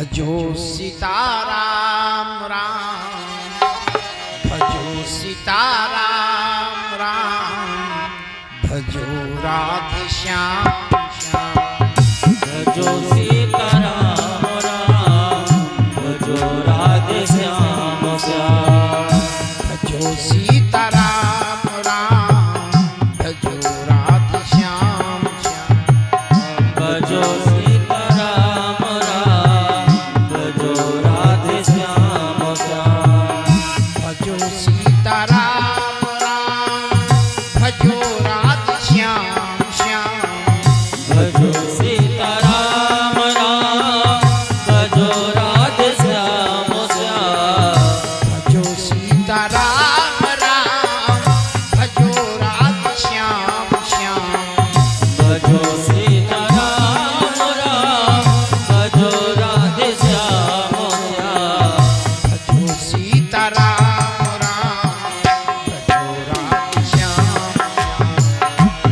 भजो सीताराम राम, भजो सीताराम राम, भजो राधे श्याम श्याम, भजो सीताराम राम, भजो राधे श्याम श्याम, भजो सीताराम राम, भजो राधे श्याम श्याम, भजो सीताराम राम, भजो राधे श्याम श्याम, भजो सीताराम राम, भजो राधे श्याम श्याम, भजो सीताराम राम, भजो राधे श्याम श्याम, भजो सीताराम राम, भजो राधे श्याम श्याम, भजो सीताराम राम, भजो राधे श्याम श्याम, भजो सीताराम राम, भजो राधे श्याम श्याम,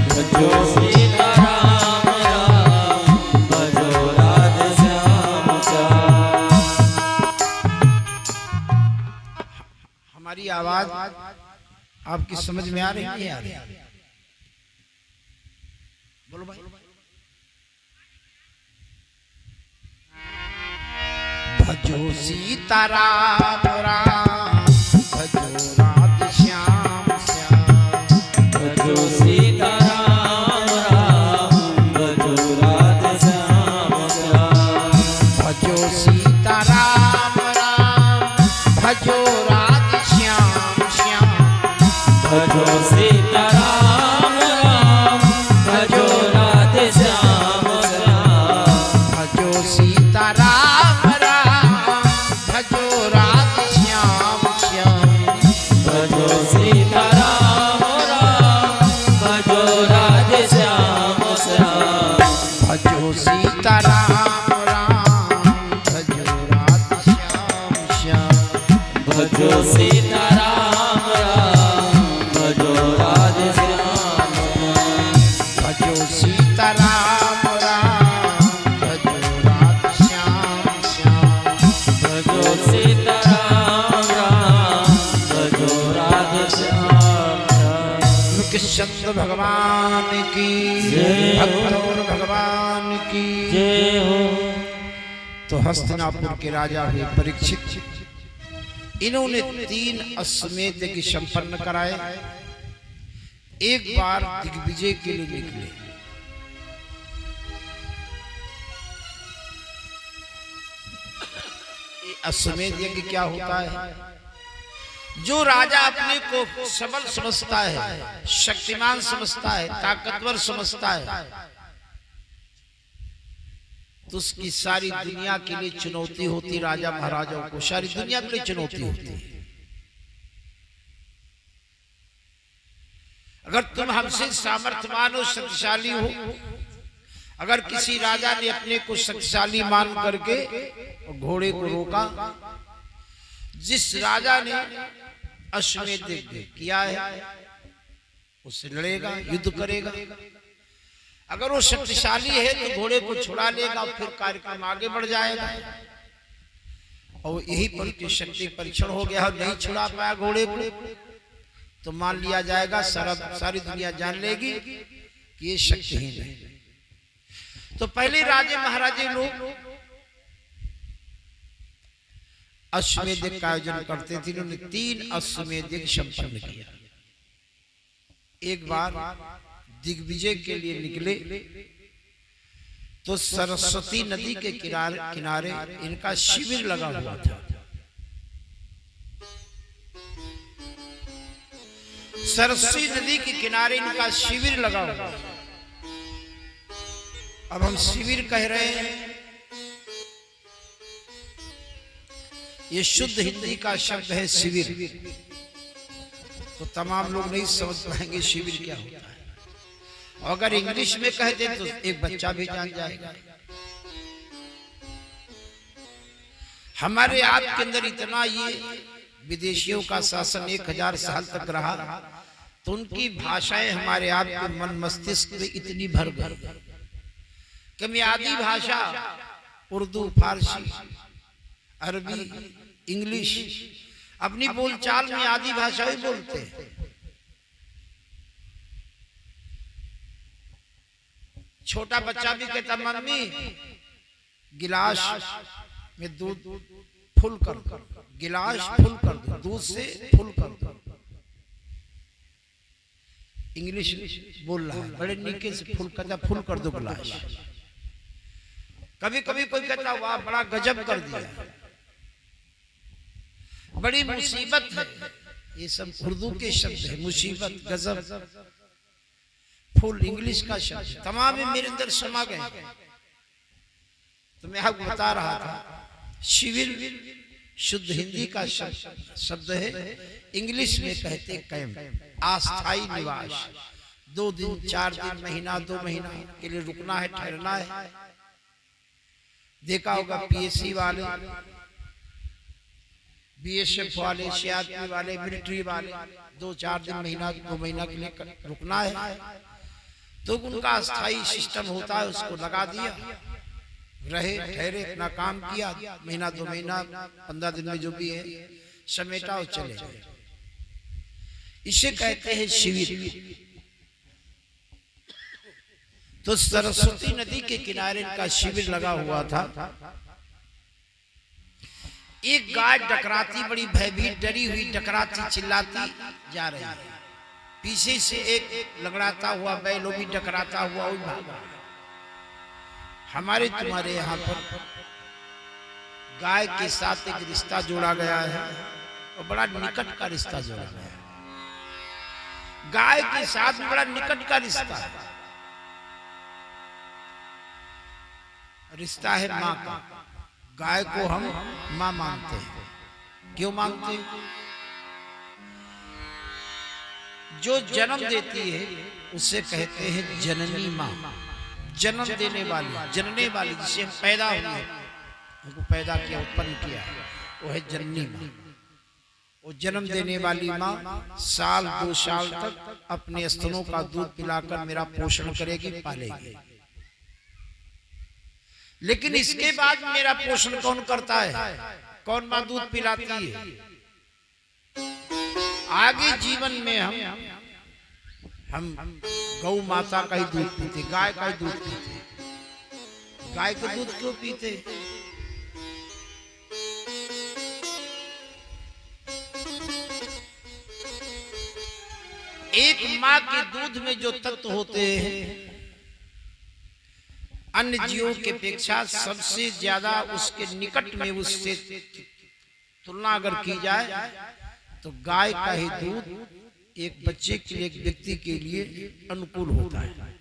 भजो सीताराम राम, भजो राधे श्याम श्याम। हमारी आवाज आपकी समझ में आ रही है? नहीं आ रही? बोलो भाई। भजो सीताराम राम, भजो राधे श्याम श्याम, भजो सीताराम राम, भजो राधे श्याम श्याम, भजो सीताराम राम, भजो राधे श्याम श्याम, भजो सीताराम राम, भजो राधे श्याम श्याम, भजो सीताराम राम, भजो राधे श्याम श्याम, भजो सीताराम राम, भजो राधे श्याम श्याम, भजो सीताराम राम, भजो राधे श्याम श्याम, भजो सीताराम राम, भजो राधे श्याम श्याम, भजो सीताराम राम, भजो राधे श्याम श्याम, भजो सीताराम राम, भजो राधे श्याम श्याम। कृष्ण भगवान की जय। भक्तों भगवान की जय हो। तो हस्तिनापुर के राजा हुए परीक्षित, इन्होंने 3 अश्वमेध यज्ञ संपन्न कराए। एक बार दिग्विजय के लिए निकले। ये अश्वमेध यज्ञ क्या होता है? जो राजा अपने को सबल समझता है, शक्तिमान समझता है, ताकतवर समझता है, तो उसकी सारी दुनिया के लिए चुनौती होती। राजा महाराजाओं को सारी दुनिया के लिए चुनौती होती है। अगर तुम हमसे सामर्थ्यवान हो, शक्तिशाली हो, अगर किसी राजा ने अपने को शक्तिशाली मान करके घोड़े को रोका, जिस राजा ने अश्वमेध यज्ञ किया है उससे लड़ेगा, युद्ध करेगा। अगर वो शक्तिशाली है तो घोड़े को छुड़ा लेगा और फिर कार्यक्रम आगे बढ़ जाएगा। और यही पर की शक्ति परीक्षण हो गया, नहीं छुड़ा पाया घोड़े को तो मान लिया जाएगा, सारी दुनिया जान लेगी कि ये शक्तिहीन है। तो पहले राजे महाराजे लोग अश्वमेध यज्ञ का आयोजन करते थे। उन्होंने 3 अश्वमेध यज्ञ संपन्न किया। एक बार दिग्विजय के लिए निकले तो सरस्वती नदी के किनारे इनका शिविर लगा हुआ था। सरस्वती नदी के किनारे इनका शिविर लगा हुआ था। अब हम शिविर कह रहे हैं, ये शुद्ध हिंदी का शब्द है शिविर, तो तमाम लोग नहीं समझ पाएंगे शिविर क्या होता है। और अगर इंग्लिश में कह दे तो एक बच्चा भी जान जाएगा। हमारे आप के अंदर इतना ये विदेशियों का शासन 1000 साल तक रहा, तो उनकी भाषाएं हमारे आप के मन मस्तिष्क में इतनी भर गई कि मियादी भाषा उर्दू, फारसी, अरबी, इंग्लिश, अपनी बोलचाल में आदि भाषा ही बोलते हैं। छोटा बच्चा भी कहता मम्मी गिलास में दूध फुल कर दो, गिलास फुल कर दो, दूध से फुल कर दो। इंग्लिश बोल रहा है, बड़े नीके से फुल कर दो गिलास। कभी कभी कोई कहता वाह बड़ा गजब कर दिया, बड़ी मुसीबत है। ये सब उर्दू के शब्द है, मुसीबत, गजब, फुल इंग्लिश का शब्द तमाम मेरे अंदर समा गए। तो मैं आपको बता रहा था शिविर शुद्ध हिंदी का शब्द है, इंग्लिश में कहते कैंप, अस्थायी निवास। 2 दिन 4 दिन महीना 2 महीना के लिए रुकना है, ठहरना है। देखा होगा पीएससी वाले, बीएसएफ वाले, सीआरपी वाले, मिलिट्री वाले 2-4 दिन महीना 2 महीना के लिए रुकना है, तो उनका अस्थायी सिस्टम होता है, उसको लगा दिया, रहे ठहरे, अपना काम किया, महीना 2 महीना 15 दिन में जो भी है समेटा और चले गए। इसे कहते हैं शिविर। तो सरस्वती नदी के किनारे का शिविर लगा हुआ था। एक गाय डकराती, बड़ी भयभीत डरी हुई डकराती, चिल्लाती जा रही है। पीछे से एक लगड़ाता हुआ बैल भी डकराता हुआ भागा। हमारे तुम्हारे यहाँ पर गाय के साथ एक रिश्ता जोड़ा गया है और बड़ा निकट का रिश्ता जोड़ा गया है। गाय के साथ बड़ा निकट का रिश्ता है माँ का। गाय को हम माँ मानते हैं। क्यों मानते हैं? जो जन्म देती है उसे कहते हैं जननी माँ। जन्म देने वाली, जनने वाली, जिसे हम पैदा हुए, उनको पैदा किया, उत्पन्न किया, वो है जननी माँ। वो जन्म देने वाली माँ 1 साल 2 साल तक अपने स्तनों का दूध पिलाकर मेरा पोषण करेगी, पालेगी। लेकिन इसके बाद मेरा पोषण कौन करता है? कौन माँ दूध पिलाती है? आगे जीवन में हम गौ माता का ही दूध पीते, गाय का ही दूध पीते। गाय का दूध क्यों पीते? एक माँ के दूध में जो तत्व होते हैं अन्य जीवों के अपेक्षा सबसे ज्यादा उसके निकट में उससे तुलना अगर की जाए तो गाय का ही दूध एक बच्चे के लिए, एक व्यक्ति के लिए अनुकूल होता है।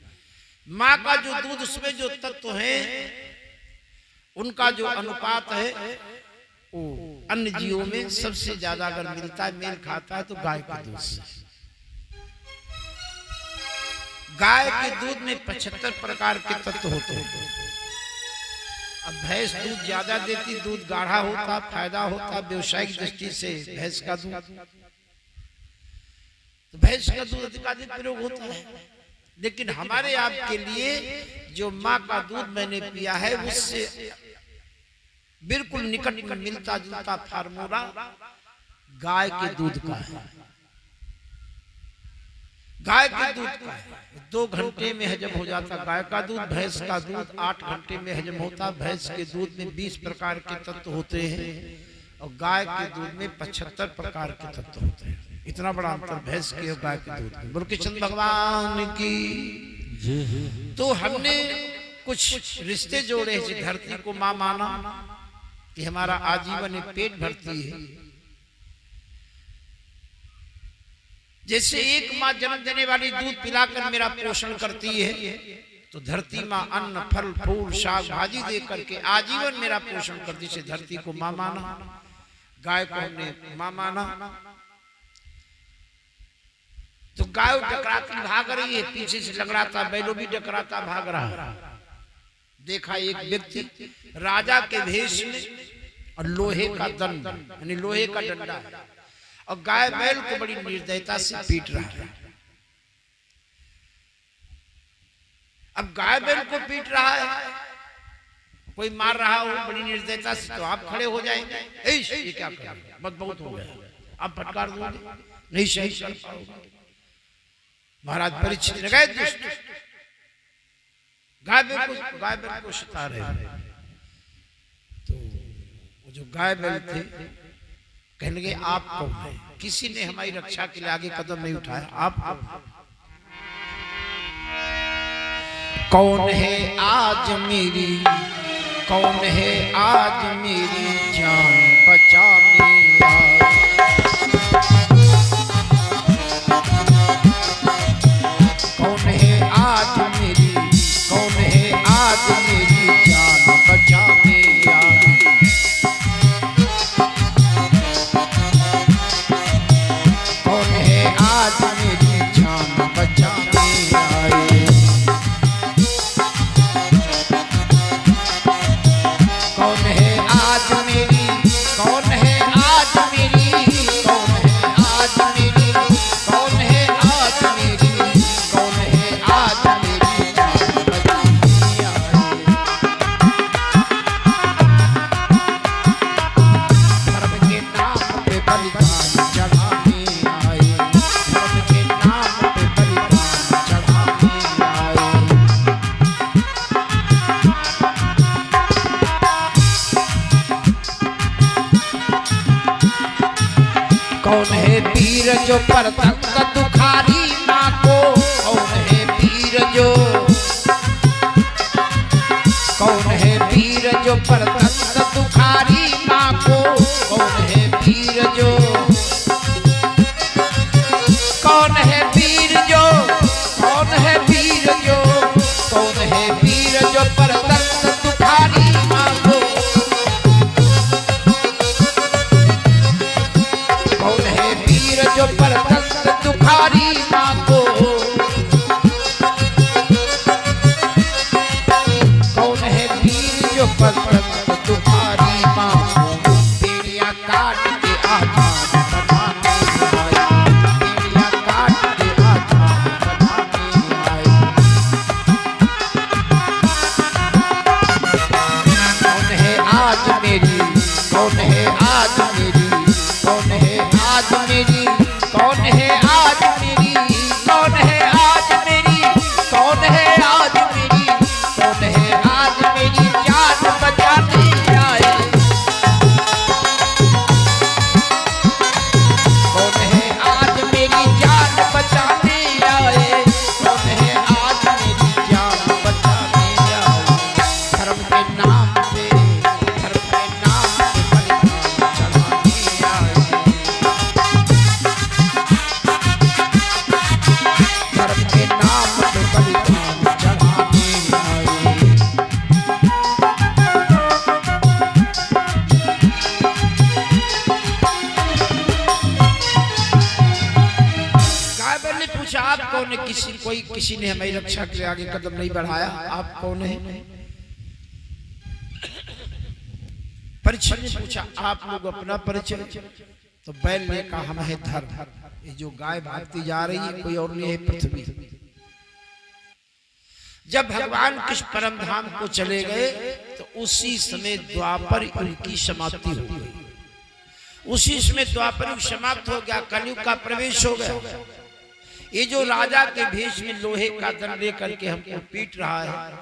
माँ का जो दूध, उसमें जो तत्व है उनका जो अनुपात है वो अन्य जीवों में सबसे ज्यादा अगर मिलता है, मेल खाता है, तो गाय के दूध से। गाय के दूध में 75 प्रकार के तत्व होते हैं। अब भैंस दूध ज्यादा देती, दूध गाढ़ा होता, फायदा होता व्यवसायिक दृष्टि से भैंस का दूध, तो भैंस का दूध अधिकाधिक प्रयोग होता है। लेकिन हमारे आपके लिए जो माँ का दूध मैंने पिया है उससे बिल्कुल निकट में मिलता जुलता फार्मूला गाय के दूध का है। गाय के दूध का 2 घंटे में हजम हो जाता गाय का दूध। भैंस का दूध 8 घंटे में हजम होता। भैंस के दूध में 20 प्रकार के तत्व होते हैं और गाय के दूध में 75 प्रकार के तत्व होते हैं। इतना बड़ा अंतर भैंस के और गाय के दूध में। बोल कृष्ण भगवान की। तो हमने कुछ रिश्ते जोड़े हैं। धरती को माँ माना कि हमारा आजीवन पेट भरती है। जैसे एक माँ जन्म देने वाली दूध पिलाकर मेरा पोषण करती है, तो धरती माँ अन्न फल फूल शाक भाजी दे करके आजीवन मेरा पोषण करती है। धरती को माँ माना, गाय को हमने माँ माना। तो गाय डकराती भाग रही है, पीछे से लगड़ाता बैलो भी डकराता भाग रहा है। देखा एक व्यक्ति राजा के भेष में और लोहे का दंड यानी लोहे का डंडा और गाय बैल को बड़ी निर्दयता से पीट रहा है। अब गाय बैल को पीट रहा है कोई मार रहा हो बड़ी निर्दयता से तो आप खड़े हो जाएंगे, ये क्या कर रहे हैं, बहुत हो गया, आप फटकार दोगे, नहीं सही कर पाओगे। महाराज परीक्षित ने गए गाय बैल को सता रहे हैं। तो वो जो गाय बैल थे कहने लगे आप कौन है, किसी ने हमारी रक्षा के लिए आगे कदम नहीं उठाया, आप कौन है आज मेरी, कौन है आज मेरी जान बचाने आया, कौन है आज मेरी, कौन है आज मेरी जान बचाने आया, कौन है आज मेरी जान बचाने आए, कौन है आज मेरी, कौन है आज मेरी, कौन है आज मेरी, कौन है आज मेरी, कौन है आज मेरी जान बचाने आए, धर्म के नाम पे बलिदान चढ़ाने आए, धर्म के नाम पे बलिदान चढ़ाने आए, कौन है वीर जो परतंग दुखारी माँ को, कौन है वीर जो, कौन है वीर जो परतंग दुखारी माँ को, कौन है वीर जो, कौन है वीर जो, कौन है वीर जो, कौन है वीर जो परतंग दुखारी माँ को, कौन है वीर जो परतंग दुखारी माँ को, कौन है वीर जो परतंग दुखारी माँ को, बेड़ियाँ काट के आजाद बनाने आए, बेड़ियाँ काट के आजाद बनाने आए, कौन है आज मेरी, कौन है आज मेरी, कौन है आज मेरी, कौन है आज मेरी, कौन है आज मेरी, कौन है आज मेरी, कौन है आज मेरी जान बचाने आए, कौन है आज मेरी जान बचाने आए, कौन है आज मेरी जान बचाने आए, धर्म के नाम पे, धर्म के नाम पे बलिदान चढ़ाने आए, धर्म के नाम पे बलिदान चढ़ाने आए, गाय बैल ने पूछा आप कौन है, किसी ने हमारी रक्षा के लिए आगे कदम नहीं बढ़ाया, आप कौन है, परीक्षित ने पूछा आप लोग अपना परिचय, तो बैल ने कहा हम है धर्म, ये जो गाय भागती जा रही है कोई और नहीं है पृथ्वी। जब भगवान कृष्ण परम धाम को चले गए तो उसी समय द्वापर युग समाप्ति हो गई, उसी समय द्वापर युग समाप्त हो गया, कलयुग का प्रवेश हो गया। ये जो राजा के भेष में लोहे का दंड लेकर के हमको पीट रहा है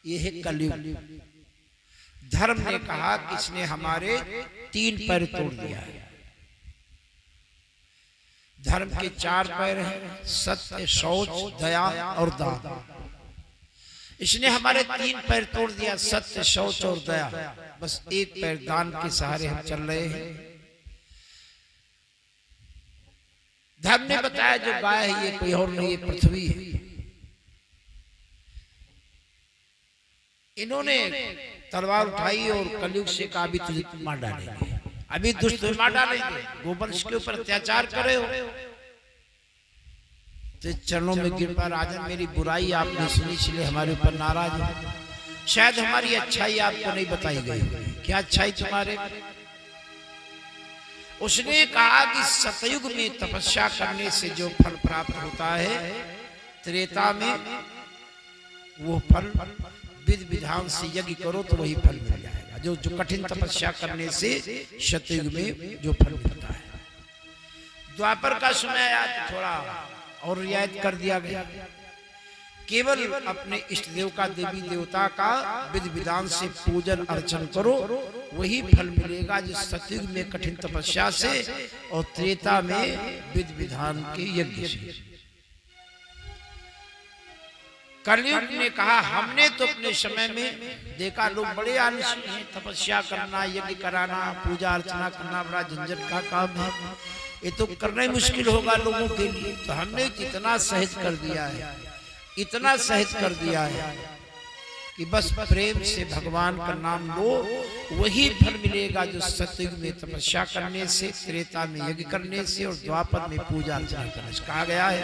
ये है कलयुग। धर्म ने कहा कि इसने हमारे 3 पैर तोड़ दिया है। धर्म के 4 पैर हैं, सत्य, शौच, दया और दान। इसने हमारे 3 पैर तोड़ दिया, सत्य, शौच और दया। बस 1 पैर दान के सहारे हम चल रहे हैं। धर्म ने बताया जो गाय है ये कोई और नहीं, ये पृथ्वी है। इन्होंने तलवार उठाई और कलयुग से कहा अभी तुझे मार डालेंगे, अभी दुष्ट मार डालेंगे, गोवंश के ऊपर अत्याचार करे हो। तो चरणों में गिर पड़ा, राजन मेरी बुराई आपने सुनी इसलिए हमारे ऊपर नाराज हो। शायद हमारी अच्छाई आपको नहीं बताई गई। क्या अच्छाई तुम्हारे? उसने कहा कि सतयुग में तपस्या करने से जो फल प्राप्त होता है त्रेता में वो फल विधि विधान से यज्ञ करो तो वही फल मिल जाएगा, जो कठिन तपस्या करने से सतयुग में जो फल मिलता है। द्वापर का समय आया तो थोड़ा और रियायत कर दिया गया, केवल अपने इष्ट देव का, देवी देवता का विधि विधान से पूजन अर्चन करो, वही फल मिलेगा जो सतयुग में कठिन तपस्या से और त्रेता में विधि विधान के यज्ञ से। कलयुग ने कहा हमने तो अपने समय में देखा लोग बड़े आलसी हैं, तपस्या करना, यज्ञ कराना, पूजा अर्चना करना बड़ा झंझट का काम है, ये तो करना ही मुश्किल होगा लोगों के लिए, तो हमने इतना सहज कर दिया है, इतना सहज कर दिया है कि बस प्रेम से भगवान का नाम लो, वही फल मिलेगा जो सतयुग में तपस्या करने से, त्रेता में यज्ञ करने से और द्वापर में पूजा अर्चना करने से। कहा गया है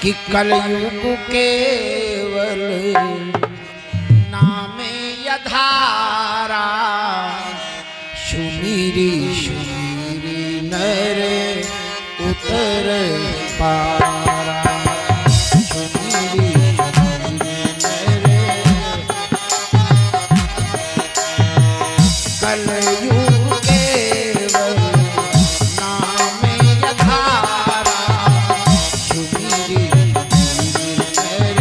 कि कलयुग केवल नामे यधारा, सुमीरी सुमीरी नर उतर पारा, सुमीरी सुमीरी नर। कलयुग केवल नामे यधारा, सुमीरी सुमीरी नर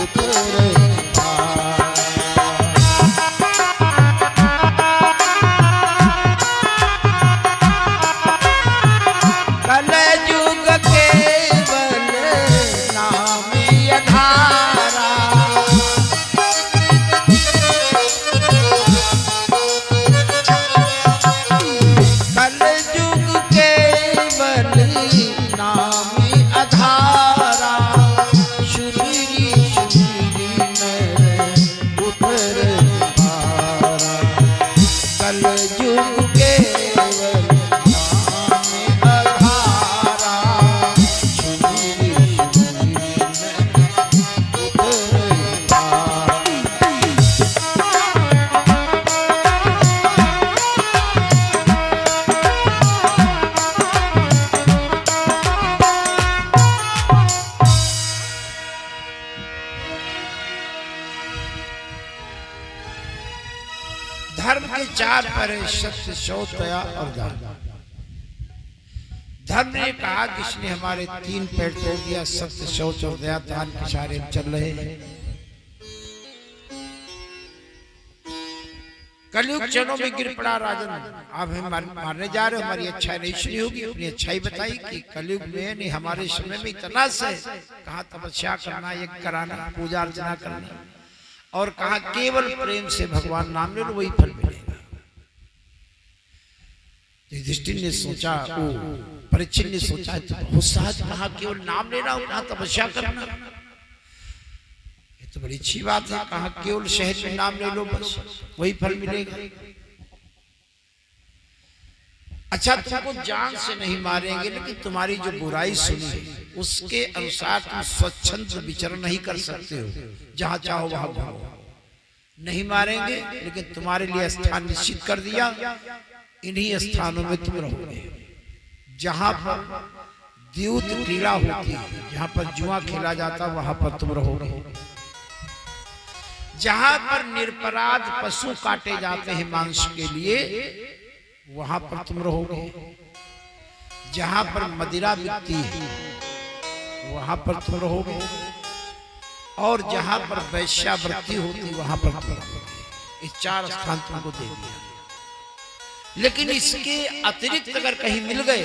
उतर पारा। कलयुग केवल नाम यधारा, कलयुग केवल नाम आधारा, सुरीरी सुरीरी नर उतर पारा। कलयुग केवल धर्म के चार पर है, सत्य, शौच, दया और दान। धर्म ने कहा किसने हमारे तीन पैर तोड़ दिया, सत्य, शौच और दया, दान के सहारे चल रहे हैं। कलयुग चरणों में गिर पड़ा राजन, आप हमें मारने जा रहे हो, हमारी अच्छाई नहीं सुनी होगी। अपनी अच्छाई बताई कि कलयुग में नहीं, हमारे समय में इतना से कहा तपस्या करना, यज्ञ कराना, पूजा अर्चना करना, और कहा केवल प्रेम से भगवान नाम ले लो, वही फल मिलेगा। युधिष्ठिर ने सोचा, परीक्षित ने सोचा, तो बहुत सहज कहा केवल नाम लेना और कहा तपस्या करना, ये तो बड़ी अच्छी बात है। कहा केवल शहद में नाम ले लो, बस वही फल मिलेगा। अच्छा तुमको जान से नहीं मारेंगे, लेकिन तुम्हारी जो बुराई सुनी उसके अनुसार तुम स्वच्छंद विचरण नहीं कर सकते हो, जहां चाहो वहां घूमो। नहीं मारेंगे, लेकिन तुम्हारे लिए स्थान निश्चित कर दिया, इन्हीं स्थानों में तुम रहोगे। जहां पर द्यूत क्रीड़ा होती है, जहां पर जुआ खेला जाता, वहां पर तुम रहोगे। जहां पर निरपराध पशु काटे जाते हैं मांस के लिए, वहां पर तुम रहोगे। जहां पर मदिरा बिकती है, वहां पर तुम रहोगे। और जहां पर वैश्यावृत्ति होती, वहां पर तुम रहोगे। इस चार स्थान तुमको दे दिया, लेकिन इसके अतिरिक्त अगर कहीं मिल गए,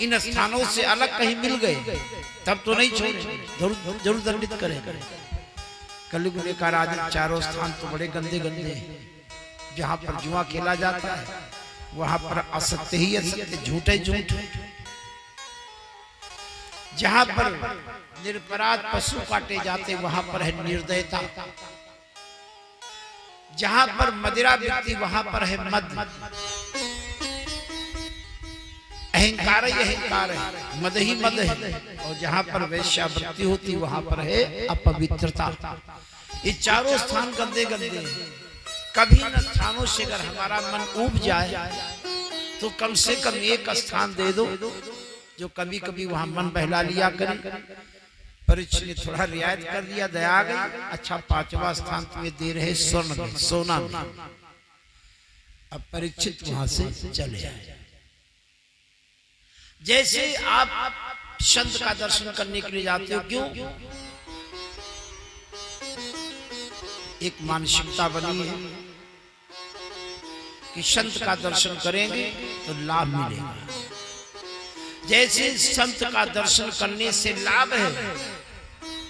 इन स्थानों से अलग कहीं मिल गए, तब तो नहीं छोड़ेंगे, जरूर दंडित करेंगे। कलयुग ने कहा राजन चारों स्थान तो बड़े गंदे गंदे हैं। जहां पर जुआ खेला जाता है, वहां पर असत्य ही असत्य, झूठ ही झूठ। जहां पर निरपराध पशु काटे जाते, वहां पर है निर्दयता। जहां पर मदिरा बिकती, वहां पर है मद। अहंकार ही अहंकार है, मद ही मद है। और जहां पर वैश्यावृत्ति होती, वहां पर है अपवित्रता। ये चारों स्थान गंदे गंदे हैं। कभी इन स्थानों से अगर हमारा मन ऊब जाए, तो कम से कम एक स्थान दे दो जो कभी कभी वहां मन बहला लिया करे। परीक्षित ने थोड़ा रियायत कर दिया, दया आ गई। अच्छा, 5वां स्थान तुम्हें दे रहे स्वर्ण में, सोना में। अब परीक्षित वहां से चले आए। जैसे आप संत का दर्शन करने के लिए जाते हो, क्यों? एक मानसिकता बनी है कि संत का दर्शन करेंगे तो लाभ मिलेगा। जैसे संत का दर्शन करने से लाभ है,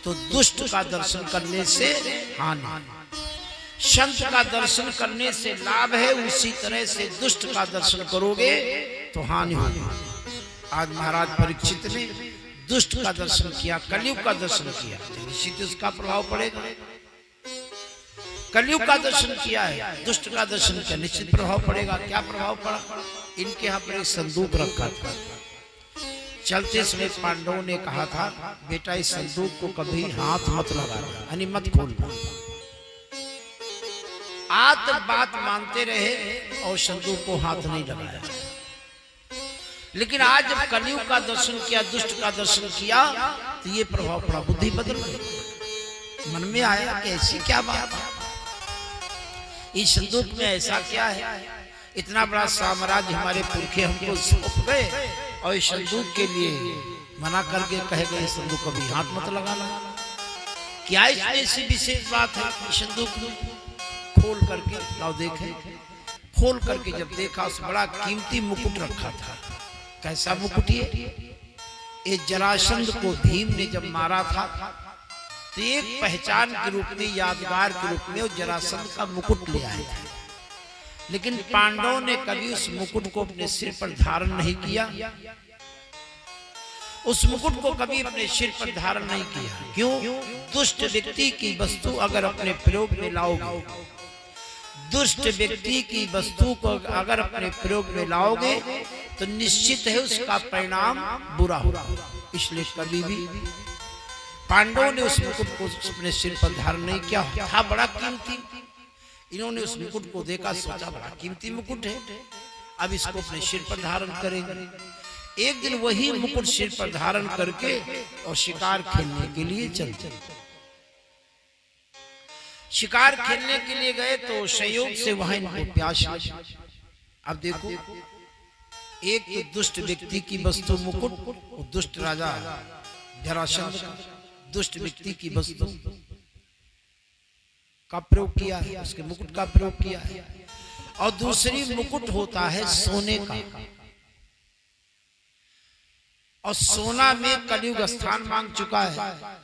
तो दुष्ट का दर्शन करने से हानि। संत का दर्शन करने से लाभ है, उसी तरह से दुष्ट का दर्शन करोगे तो हानि होगी। आज महाराज परीक्षित ने दुष्ट का दर्शन किया, कलयुग का दर्शन किया, निश्चित उसका प्रभाव पड़ेगा। कलयुग का दर्शन किया है, दुष्ट का दर्शन किया, निश्चित प्रभाव पड़ेगा। क्या प्रभाव पड़ा? इनके यहाँ पर एक संदूक रखा था। चलते समय पांडवों ने कहा था, बेटा इस संदूक को कभी हाथ मत लगाना, यानी मत खोलना। आत बात मानते रहे और संदूक को हाथ नहीं लगाया। लेकिन आज जब कलयुग का दर्शन किया, दुष्ट का दर्शन किया, तो ये प्रभाव पड़ा, बुद्धि बदल गई। मन में आया कि ऐसी क्या बात है, इस संदूक में ऐसा क्या है? इतना बड़ा साम्राज्य हमारे पुरखे हमको सौंप गए और इस संदूक के लिए मना करके कहे गए संदूक कभी हाथ मत लगाना। क्या इसमें ऐसी विशेष बात है? संदूक खोल करके लाओ देखें। खोल करके जब देखा, उस बड़ा कीमती मुकुट रखा था। कैसा मुकुट ये जरासंध को भीम ने जब मारा था, तो एक पहचान के रूप में, यादगार के रूप में जरासंध का मुकुट ले आए थे। लेकिन पांडवों ने कभी उस मुकुट को अपने सिर पर धारण नहीं किया। उस मुकुट को कभी अपने सिर पर धारण नहीं किया। क्यों? दुष्ट व्यक्ति की वस्तु अगर अपने प्रयोग में लाओगे, दुष्ट व्यक्ति की वस्तु को अगर अपने प्रयोग में लाओगे तो निश्चित है उसका परिणाम बुरा होगा। इसलिए कभी भी पांडवों ने उस मुकुट को अपने सिर पर धारण नहीं किया। था बड़ा कीमती। इन्होंने उस मुकुट को देखा, सोचा बड़ा कीमती मुकुट है, अब इसको अपने सिर पर धारण करेंगे। एक दिन वही मुकुट सिर पर धारण करके और शिकार खेलने के लिए चलते। शिकार खेलने के लिए गए तो संयोग से वहां इनको प्यास लगी। अब देखो, एक तो दुष्ट व्यक्ति की वस्तु मुकुट, और दुष्ट राजा जरासंध दुष्ट व्यक्ति की वस्तु का प्रयोग किया है, उसके मुकुट का प्रयोग किया है। और दूसरी मुकुट होता है सोने का, और सोना में कलयुग स्थान मांग चुका है।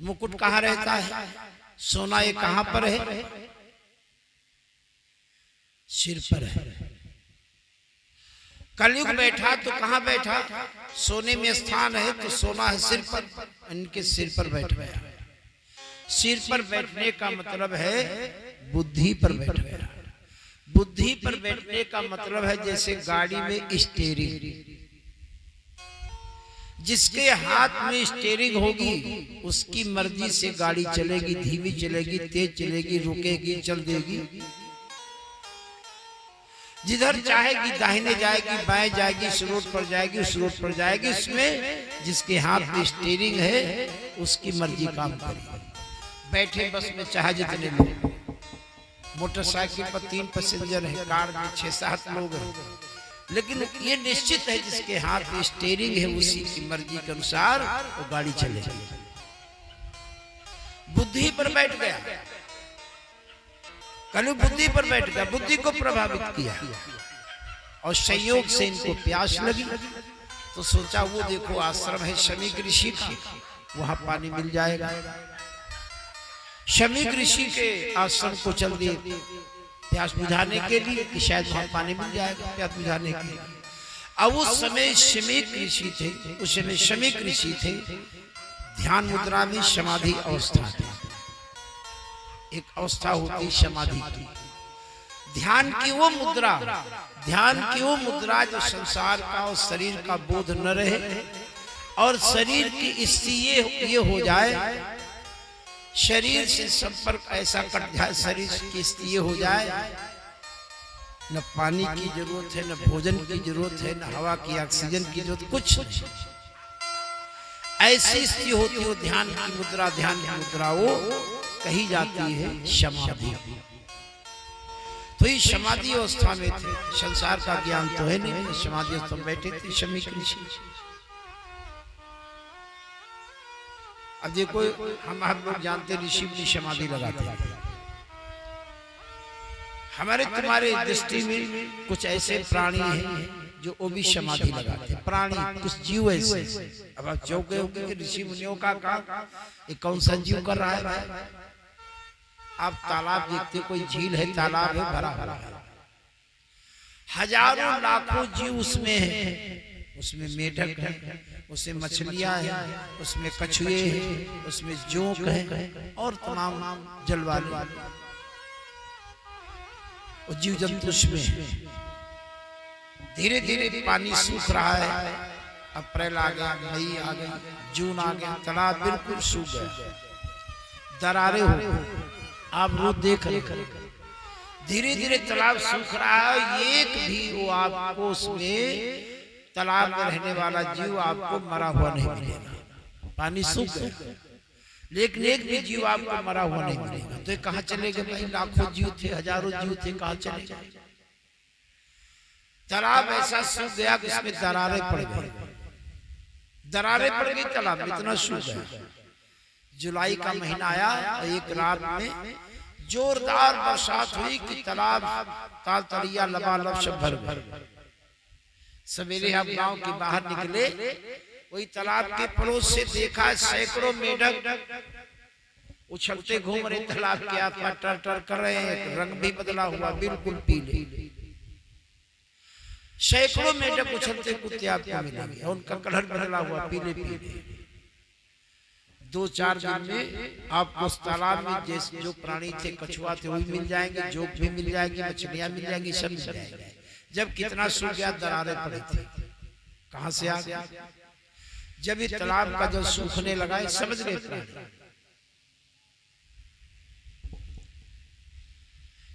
मुकुट कहाँ रहता है? सोना ये कहां पर है? सिर पर है। कलयुग बैठा तो कहां बैठा? सोने में स्थान है तो सोना है सिर पर, इनके सिर पर बैठ गया। सिर पर बैठने का मतलब है बुद्धि पर बैठ गया। बुद्धि पर बैठने का मतलब है जैसे गाड़ी में स्टीयरिंग। जिसके हाथ में स्टीयरिंग होगी उसकी मर्जी से गाड़ी चलेगी, धीमी चलेगी, तेज चलेगी, रुकेगी, चल देगी। जिधर चाहेगी दाहिने जाएगी, बाएं जाएगी, इस रोड पर जाएगी, उस रोड पर जाएगी। इसमें जिसके हाथ में स्टीयरिंग है उसकी मर्जी काम करेगी। बैठे बस में चाहे जितने लोग, मोटरसाइकिल पर 3 पैसेंजर है, कार में 6-7 लोग हैं, लेकिन ये निश्चित है जिसके हाथ में स्टीयरिंग है उसी की मर्जी के अनुसार वो गाड़ी चलेगी। बुद्धि पर बैठ गया, कलयुग बुद्धि पर बैठ गया, बुद्धि को प्रभावित किया। और संयोग से इनको प्यास लगी तो सोचा वो देखो आश्रम है शमीक ऋषि का, वहां पानी मिल जाएगा। शमीक ऋषि के आश्रम को चल दिए प्यास बुझाने के लिए कि शायद वहां पानी मिल जाएगा प्यास बुझाने के लिए। अब उस समय शमीक ऋषि थे, उस समय शमीक ऋषि थे, ध्यान मुद्रा में समाधि अवस्था थी। एक अवस्था होती समाधि की, ध्यान की वो मुद्रा, ध्यान की वो मुद्रा जो संसार का और शरीर का बोध न रहे और शरीर की स्थिति ये हो जाए, शरीर से संपर्क ऐसा कट जाए, शरीर की स्थिति हो जाए न पानी की जरूरत है, न भोजन की जरूरत है, न हवा की ऑक्सीजन की जरूरत, कुछ नहीं। ऐसी स्थिति होती हो ध्यान की मुद्रा, ध्यान की मुद्रा वो कही जाती है समाधि। तो ये समाधि अवस्था में थे, संसार का ज्ञान तो है नहीं, समाधि अवस्था में बैठे थे शमी ऋषि। अब देखो हम लोग जानते ऋषि भी समाधि लगाते हैं। हमारे तुम्हारे दृष्टि में कुछ ऐसे प्राणी हैं जो वो भी समाधि लगाते हैं, प्राणी कुछ जीव ऐसे। अब आप चौके होके कि ऋषि मुनियों का काम ये कौन सा जीव कर रहा है? आप तालाब देखते, कोई झील है, तालाब है, भरा भरा है, हजारों लाखों जीव उसमें है, उसमें मेढक है, उसमें मछलियां हैं, उसमें कछुए हैं, उसमें जोंक है और तमाम जलवायु और जीव जंतु उसमें है। धीरे धीरे पानी सूख रहा है, अप्रैल आ गया, मई आ गई, जून आ गया, तालाब बिल्कुल सूख गया, दरारें हो गई। आप रोज देख रहे, धीरे धीरे तालाब सूख रहा है, एक भी वो आपको उसमें तालाब में रहने वाला जीव आपको मरा हुआ नहीं मिलेगा। पानी सूख गया लेकिन एक भी जीव आपको मरा हुआ नहीं मिलेगा। तो कहाँ चले गए भाई? लाखों जीव थे, हजारों जीव थे, कहाँ चले गए? तालाब ऐसा सूख गया कि उसमें दरारें पड़ गई, दरारें पड़ गई, तालाब इतना सूख गया। जुलाई का महीना आया, एक रात में जोरदार बरसात हुई कि तालाब ताल तलिया लबालब सब भर गए। सवेरे हम गांव के बाहर निकले, वही तालाब के पड़ोस से देखा सैकड़ों मेढक उछलते घूम रहे तालाब के आसपास, टर टर कर रहे हैं, रंग भी बदला हुआ, बिल्कुल पीले। सैकड़ों मेढक उछलते कूदते आपको मिलेंगे, उनका कलर बदला हुआ, पीले पीले। 2-4 दिन में आपको उस तालाब में जैसे जो प्राणी थे, कछुआ थे, वो भी मिल जाएंगे, जोक भी मिल जाएगी, मछलियां मिल जाएंगी, सब मिल जाएंगे। जब कितना सूख गया, दरारें पड़ी थी, कहां से आ गया? जब ये तालाब का जब सूखने लगा, समझ गए प्राणी,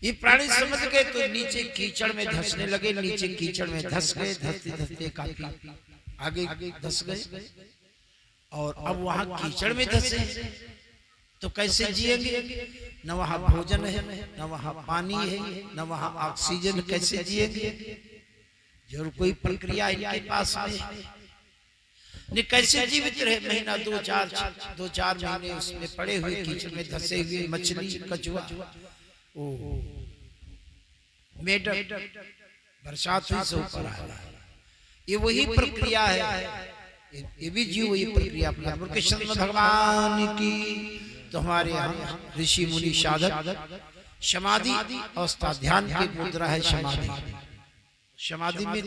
ये प्राणी समझ गए, तो नीचे कीचड़ में धंसने लगे, नीचे कीचड़ में धंस गए, धंसते धंसते काफी आगे धंस गए। और अब वहां कीचड़ में धंसे तो कैसे जिएंगे? न वहां भोजन है, न वहां पानी है, न वहां ऑक्सीजन, कैसे जिएंगे? जरूर कोई प्रक्रिया इनके पास में ने कैसे जीवित रहे? महीना 2-4 महीने उसमें पड़े हुए, कीचड़ में धंसे हुए, मछली, कछुआ, मेढक, बरसात हुई से ऊपर आया। ये वही प्रक्रिया है, ये भी जीव वही प्रक्रिया अपना। कृष्ण भगवान की तो हमारे यहाँ ऋषि मुनि साधक समाधि अवस्था, ध्यान की मुद्रा है समाधि। समाधि में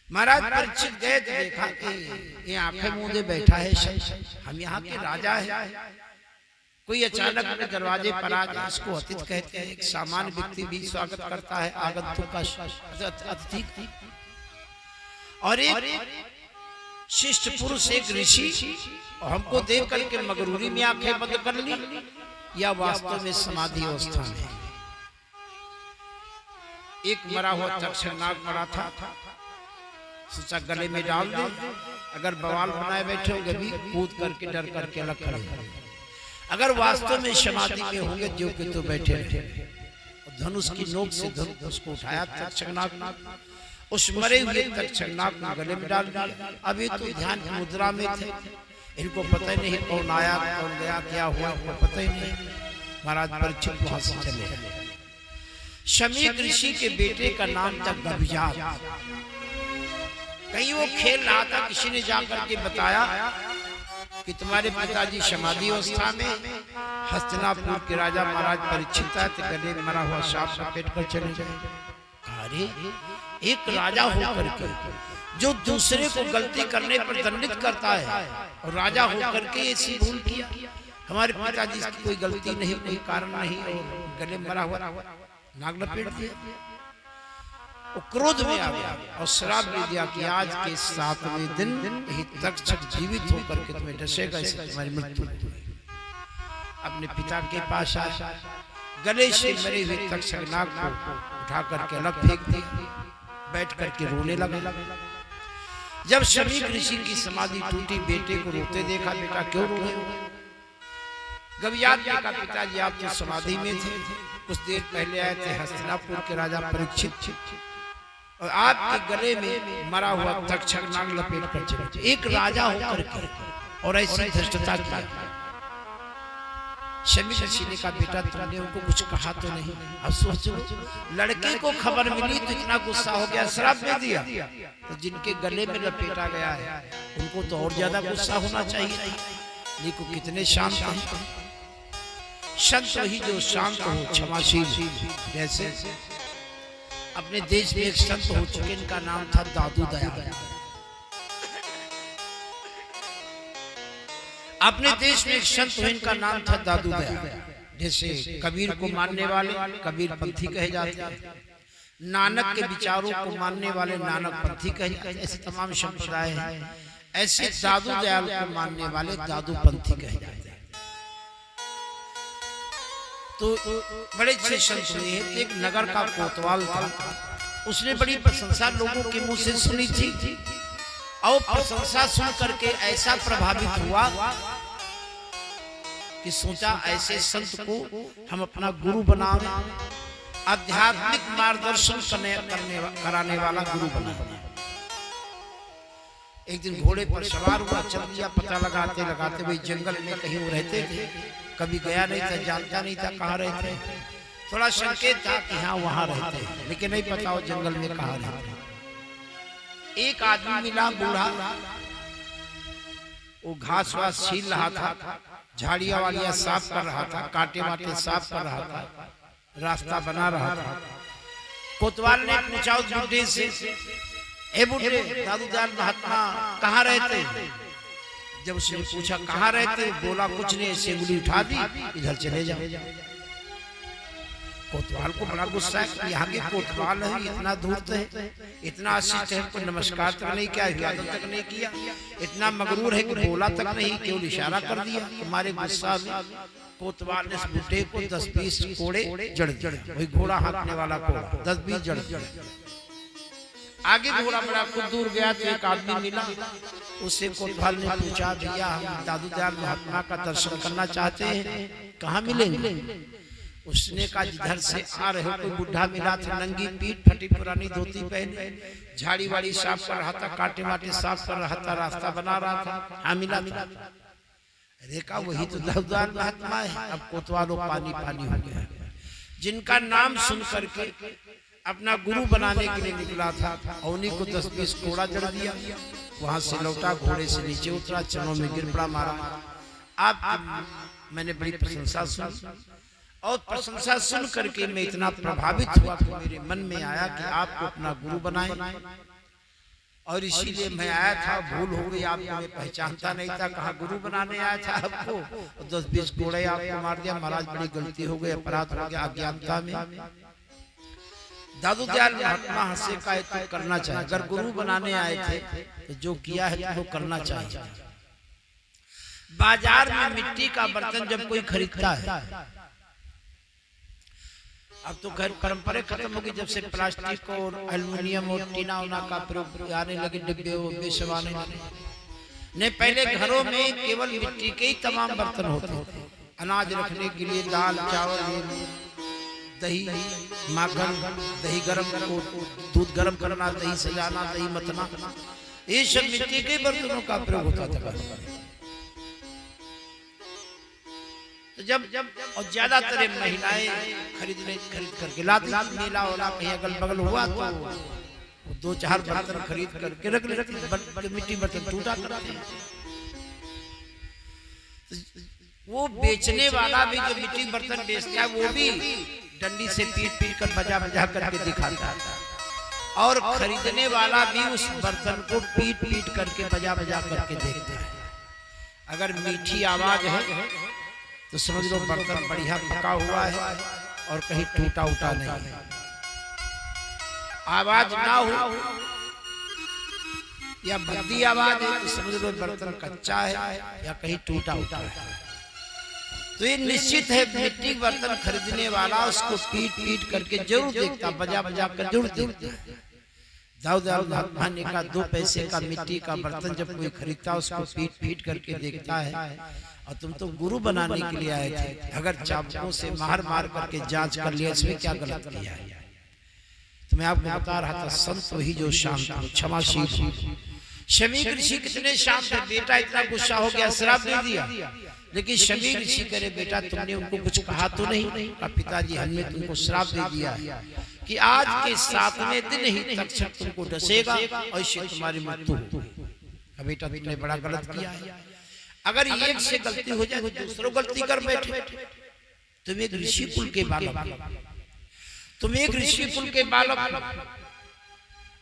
महाराज परीक्षित गए, देखा कि ये आंखें मूंदे बैठा है, हम यहाँ के राजा है। कोई अचानक अपने दरवाजे पर आ जाए, इसको अतिथि कहते हैं। एक सामान्य व्यक्ति भी स्वागत करता है आगंतुक का, अतिथि। और एक शिष्ट पुरुष, एक ऋषि, और हमको देख करके मगरूरी में आंखें बंद कर ली, या वास्तव में समाधि अवस्था में? एक मरा हुआ तक्षनाग मरा था, सोचा गले में डाल दे, अगर बवाल बनाए बैठे होंगे भी कूद करके डर करके अलग खड़े। अगर वास्तव में समाधि में होंगे जो कि तो बैठे रहे, धनुष की नोक से धनुष को उठाया तक्षनाग, उस मरे हुए तक्षनाग को गले में डाल दिया। अभी तो ध्यान की मुद्रा में थे, इनको पता ही नहीं कौन आया कौन गया, क्या हुआ, इनको पता ही नहीं। महाराज परीक्षित वहां से चले। शमी ऋषि के बेटे का नाम था गभिजात। कहीं वो खेल रहा था, किसी ने जाकर के बताया कि तुम्हारे पिताजी समाधि अवस्था में हस्तिनापुर के राजा महाराज परीक्षित आए, गले में मरा हुआ सांप लपेट कर चले गए। अरे एक राजा होकर के जो दूसरे को गलती करने पर दंडित करता है, और राजा होकर के ऐसी भूल किया। हमारे पिताजी की कोई गलती नहीं, कोई कारण नहीं, और गले मरा हुआ नाग लपेट दिया। वो क्रोध में आ गया और श्राप दे दिया कि आज के 7वें दिन यही तक्षक जीवित होकर के तुम्हें डसेगा, इससे तुम्हारी मृत्यु। अपने पिता के पास आया, गले से मरे हुए तक्षकनाग को उठा करके अलग फेंक दिया, बैठ करके रोने लगा। जब शमीक ऋषि की समाधि टूटी, बेटे को रोते देखा, बेटा क्यों रो रहे हो? गवियात ने कहा, पिताजी आप तो समाधि में थे, कुछ देर पहले आए थे हस्तिनापुर के राजा परीक्षित, और आपके गले में मरा हुआ तक्षकनाग लपेट कर चले। एक राजा होकर के और ऐसी धृष्टता किया। शमीक ऋषि ने कहा, बेटा तुमने उनको कुछ कहा तो नहीं? अब सोचो, लड़के को खबर मिली तो इतना गुस्सा हो गया, श्राप दे दिया। तो जिनके गले में लपेटा गया है उनको तो और ज्यादा गुस्सा होना चाहिए। देखो कितने शांत हैं। संत वही जो शांत हो, क्षमाशील। जैसे अपने देश में एक संत हो चुके, इनका नाम था दादू दयाल। अपने देश में एक संत हुए, इनका नाम था दादू दयाल। जैसे कबीर को मानने वाले कबीर पंथी कहे जाते हैं, नानक के विचारों को मानने वाले नानक पंथी कहे जाते हैं। ऐसे तमाम संप्रदाय हैं। ऐसे दादू दयाल को मानने वाले दादू पंथी कहे जाते हैं। तो बड़े अच्छे संत हुए हैं। एक नगर का कोतवाल था, उसने बड़ी प्रशंसा लोगों के मुंह से सुनी थी, और प्रशंसा सुन करके ऐसा प्रभावित हुआ कि सोचा ऐसे संत को हम अपना गुरु बनाएं, आध्यात्मिक मार्गदर्शन कराने वाला गुरु बनाएं। एक दिन घोड़े पर सवार हुआ, चल दिया। पता लगाते लगाते वही जंगल में कहीं वो रहते थे, कभी गया नहीं था, जानता नहीं था कहाँ रहते। थोड़ा संकेत था कि हाँ वहां रहते, लेकिन नहीं पता वो जंगल में कहाँ रहते। एक आदमी मिला, बूढ़ा, वो घास वास छील रहा था, झाड़ियां वाड़ियां साफ कर रहा था, कांटे वाटे साफ कर रहा था, रास्ता बना रहा था। कोतवाल ने पूछा उस बुढ़े से, ए बुढ़े, दादू दयाल महात्मा कहाँ रहते? जब उसने पूछा कहाँ रहते, बोला कुछ नहीं, ऐसे उंगली उठा दी, इधर चले जाओ। कोतवाल को बड़ा गुस्सा है कि यहाँ के कोतवाल है, इतना दूर है, इतना आशीष है, कोई नमस्कार तक नहीं किया, इबादत तक नहीं किया, इतना मगरूर है कि बोला तक नहीं, केवल इशारा कर दिया। तुम्हारे गुस्सा में कोतवाल ने बुढ़े को 10-20 कोड़े जड़ दिए। वही घोड़ा हाँकने वाला कोड़ा 10-20 जड़ दिए। आगे घोड़ा बड़ा कुछ दूर गया तो एक आदमी मिला, उससे कोतवाल ने पूछा, भैया हम दादू दयाल महात्मा का दर्शन करना चाहते हैं, कहाँ मिलेंगे? उसने कहा, जिधर से आ रहे हो। कोई बुढ़ा मिला था, नंगी पीठ, फटी पुरानी धोती पहने, झाड़ी वाड़ी साफ कर रहा था, कांटे वाटे साफ कर रहा था, रास्ता बना रहा था। हाँ मिला। अरे कहा, वही तो दादू दयाल महात्मा है। अब कोतवालों पानी पानी हो गया। जिनका नाम सुन करके अपना गुरु बनाने के लिए निकला था, उन्हीं को 10-20 कोड़ा जड़ दिया। वहां से लौटा, घोड़े से नीचे उतरा, चरणों में गिर पड़ा, मारा। आप मैंने बड़ी प्रशंसा सुनी, और प्रशंसा सुन करके मैं इतना प्रभावित हुआ कि मेरे मन में आया कि आपको अपना गुरु बनाएं, और इसीलिए मैं आया था। भूल हो गई, आपको मैं पहचानता नहीं था, कहाँ गुरु बनाने आया था आपको, 10-20 कोड़े आपको मार दिया। महाराज बड़ी गलती हो गई, अपराध हो गया अज्ञानता में। दादू दयाल महात्मा हंसे, का तो करना चाहिए, अगर गुरु बनाने आए थे तो जो किया है तो वो करना चाहिए। बाजार में मिट्टी का बर्तन जब कोई खरीदता है, अब तो घर परंपरा खत्म हो गई, जब से प्लास्टिक और एल्युमिनियम और टीना उना का प्रयोग आने लगे, डिब्बे सब आने लगे। नहीं, पहले घरों में केवल मिट्टी के ही तमाम बर्तन होते थे, अनाज रखने के लिए, दाल चावल, दही माखन, दही गरम, दूध गरम करना, दही सजाना, दही मतना, ये सब मिट्टी के बर्तनों का प्रयोग होता था। तो जब और ज्यादातर महिलाएं खरीद करके लाती, मेला वाला कहीं अगल बगल हुआ तो 2-4 बर्तन खरीद करके रख लेती, मिट्टी बर्तन टूटा करते। वो बेचने वाला भी जो मिट्टी बर्तन बेचता है, वो भी डंडी से पीट कर बजा करके दिखाता है, और खरीदने वाला भी उस बर्तन को पीट करके बजा करके देखता है। अगर मीठी आवाज है तो समझ लो बर्तन बढ़िया पका हुआ है, और कहीं टूटा उटा नहीं है। आवाज ना हो या भद्दी आवाज है तो समझ लो बर्तन कच्चा है या कहीं टूटा उटा है। तो ये निश्चित है मिट्टी के बर्तन खरीदने वाला उसको पीट पीट करके जरूर देखता, बजा बजा कर जरूर देखता। दाऊद महात्मा ने कहा 2 पैसे का मिट्टी का बर्तन जब कोई खरीदता उसको पीट पीट करके देखता है, और तुम तो गुरु बनाने के लिए आए थे, अगर चाबुकों से मार मार करके जांच कर लिया इसमें क्या गलत किया है। तो मैं आपको बता रहा था संत वही जो शांत क्षमाशील। शमी ऋषि कितने शांत थे, बेटा इतना गुस्सा हो गया श्राप दे दिया, लेकिन शमी ऋषि करे बेटा तुमने उनको कुछ कहा तो नहीं? का पिताजी हमने तुमको श्राप दे दिया है कि आज के 7वें दिन ही तक्षक तुमको डसेगा और इससे तुम्हारी मृत्यु होगी। बेटा तुमने बड़ा गलत किया है, अगर एक से गलती हो जाए तो दूसरों गलती कर बैठे। तुम एक ऋषि कुल के बालक, तुम एक ऋषि कुल के बालक,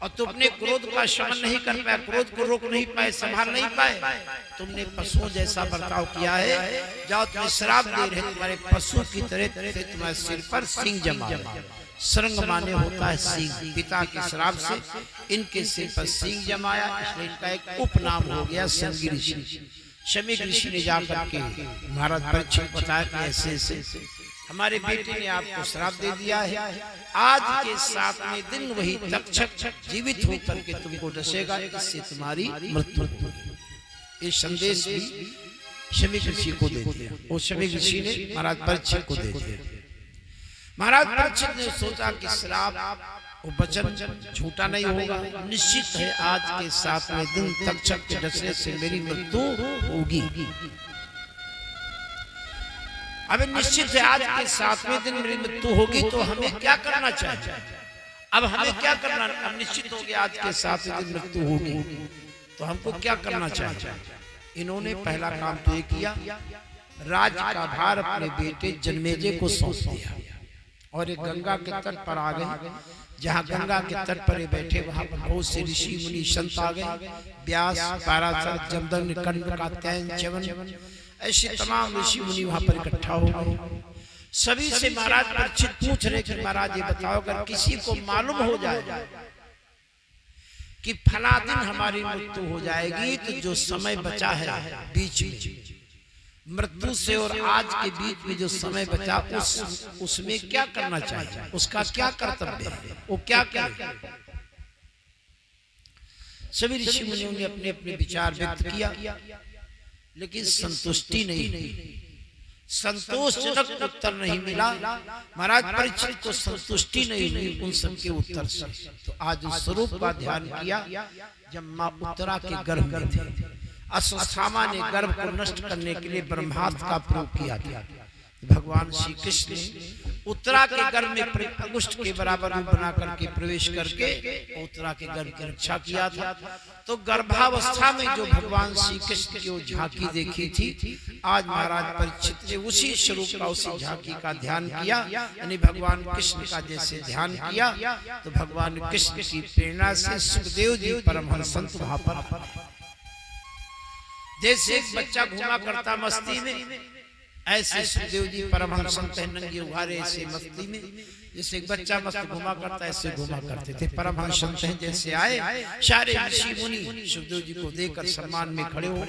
और तुम अपने क्रोध का शमन नहीं कर पाए, क्रोध को रोक नहीं पाए, संभाल नहीं पाए, तुमने पशुओं जैसा बर्ताव किया है। जाओ तुम्हें श्राप दे रहे, तुम्हारे पशु की तरह तुम्हारे सिर पर सिंह जमा। सरंग माने होता है सिंह, पिता के श्राप से इनके सिर पर सिंह जमाया, इसलिए इनका एक उपनाम हो गया संगी ऋषि। शमी ऋषि ने जाकर के महाराज परीक्षित को बताया कि ऐसे ऐसे हमारे बेटे ने आपको श्राप दे दिया है, आज के 7वें दिन वही तक्षक जीवित होकर के तुमको डसेगा, इससे तुम्हारी मृत्यु होगी। ये संदेश भी शमी ऋषि को दे दिया, और शमी ऋषि ने महाराज परीक्षित को दे दिया। महाराज परीक्षित ने सोचा कि श्राप वो वचन झूठा नहीं होगा, निश्चित है आज के 7वें दिन तक्षक के डसने से मेरी मृत्यु होगी। अब निश्चित है आज के 7वें दिन मेरी मृत्यु होगी, तो हमें क्या करना चाहिए? अब हमें क्या करना? अब निश्चित हो गया आज के 7वें दिन मृत्यु होगी, तो हमको क्या करना चाहिए? इन्होंने पहला काम तो ये किया, राज्य का भार अपने बेटे जन्मेजय को सौंप दिया, और एक गंगा के तट पर आ गए। जहाँ गंगा के तट पर बैठे वहां पर बहुत से ऋषि मुनि संत आ गए, व्यास, पाराशर, जमदग्नि, कण्व, कात्यायन, च्यवन, ऐसे तमाम ऋषि मुनि वहां पर इकट्ठा हो गए। सभी से महाराज परीक्षित पूछ रहे कि महाराज ये बताओ, अगर किसी को मालूम हो जाए कि फला दिन हमारी मृत्यु हो जाएगी, तो जो समय बचा है बीच में मृत्यु से और आज के बीच में जो समय बचा उसमें क्या करना चाहिए, उसका क्या कर्तव्य है, वो क्या करे? सभी ऋषि मुनियों ने अपने अपने विचार व्यक्त किया, लेकिन संतुष्टि नहीं, संतोषजनक उत्तर नहीं मिला। महाराज परीक्षित को संतुष्टि नहीं मिली उन सबके उत्तर से। तो आज उस स्वरूप का ध्यान किया जब माँ उत्तरा के गर्भ में थे। अश्वत्थामा ने गर्भ को नष्ट करने के लिए ब्रह्मास्त्र का प्रयोग किया गया। भगवान श्री कृष्ण ने उत्तरा के गर्भ में अंगुष्ठ के बराबर रूप बना करके प्रवेश करके उत्तरा के गर्भ की रक्षा किया था। तो गर्भावस्था में जो भगवान श्री कृष्ण की झांकी देखी थी, आज महाराज परीक्षित ने उसी स्वरूप का, उसी झांकी का ध्यान किया, यानी भगवान कृष्ण का जैसे ध्यान किया, तो भगवान कृष्ण की प्रेरणा से सुखदेव जी परमहंस संत वहां पर, जैसे एक बच्चा घुमा करता मस्ती में, ऐसे सुखदेव जी परमहंस संत नंगे उघारे ऐसे मस्ती में, जैसे एक बच्चा मस्त घुमा करता ऐसे घुमा करते थे। परमहंस संत जैसे आए, सारे ऋषि मुनि सुखदेव जी को देखकर सम्मान में खड़े हो।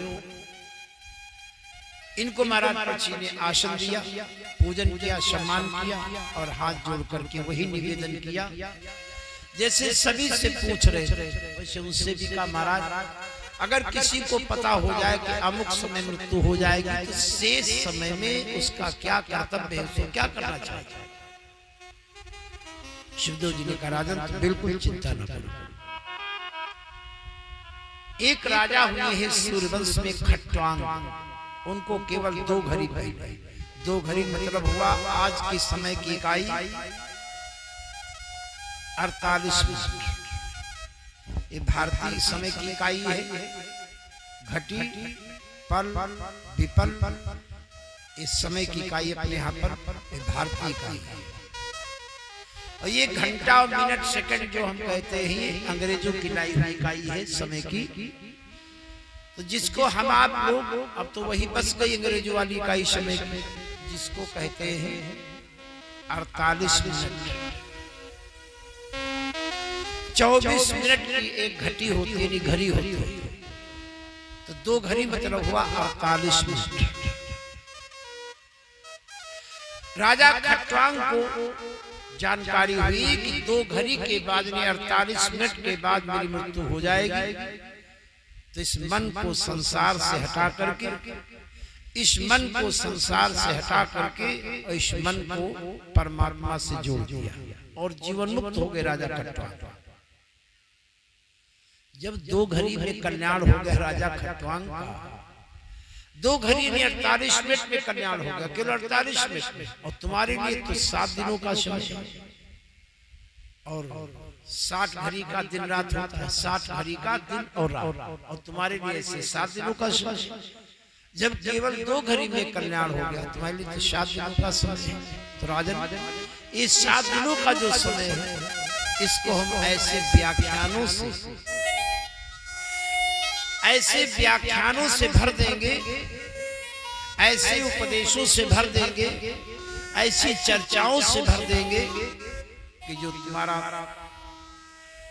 इनको महाराज परीक्षित ने आसन दिया, पूजन किया, सम्मान किया, और हाथ जोड़ करके वही निवेदन किया जैसे सभी से पूछ रहे थे, वैसे उनसे भी कहा महाराज अगर किसी को पता हो जाए कि अमुक समय मृत्यु हो जाएगी, तो शेष समय में उसका क्या कर्तव्य है, उसको क्या करना चाहिए? शिवदेव जी ने कहा राजन तो बिल्कुल चिंता न करो। एक राजा हुए हैं सूर्यवंश में खट्वांग, उनको केवल 2 घड़ी पहनी। 2 घड़ी मतलब हुआ आज के समय की इकाई 48 मिनट। ये भारतीय समय की इकाई है। घटी, पल, विपल, इस समय की इकाई अपने यहाँ पर भारतीय इकाई है। और ये घंटा और मिनट सेकंड जो हम कहते हैं अंग्रेजों की लाई हुई इकाई है समय की। तो जिसको हम आप लोग अब तो वही बस गई अंग्रेजों वाली इकाई समय की, जिसको कहते हैं 48 मिनट। 24 मिनट की एक घटी होती है, घड़ी होती है। तो 2 घड़ी मतलब हुआ 48 मिनट। राजा खट्वांग को जानकारी हुई कि 2 घड़ी के बाद 48 मिनट के बाद मेरी मृत्यु हो जाएगी, तो इस मन को संसार से हटा करके, इस मन को संसार से हटा करके और इस मन को परमात्मा से जोड़ दिया और जीवन मुक्त हो गए राजा खट्वांग। जब 2 घड़ी में कल्याण हो गया राजा खट्वांग का, 2 घड़ी में 48 मिनट में कल्याण हो गया, केवल 48 मिनट में, और तुम्हारे लिए तो 7 दिनों का समय और 60 घड़ी का दिन रात होता है, 60 घड़ी का दिन और रात, और तुम्हारे लिए ऐसे 7 दिनों का समय। जब केवल 2 घड़ी में कल्याण हो गया, तुम्हारे लिए तो 7 दिनों का समय। तो राजन, इस 7 दिनों का जो समय है, इसको हम ऐसे व्याख्यानों से भर देंगे, ऐसे उपदेशों से भर देंगे, ऐसी चर्चाओं से भर देंगे कि जो तुम्हारा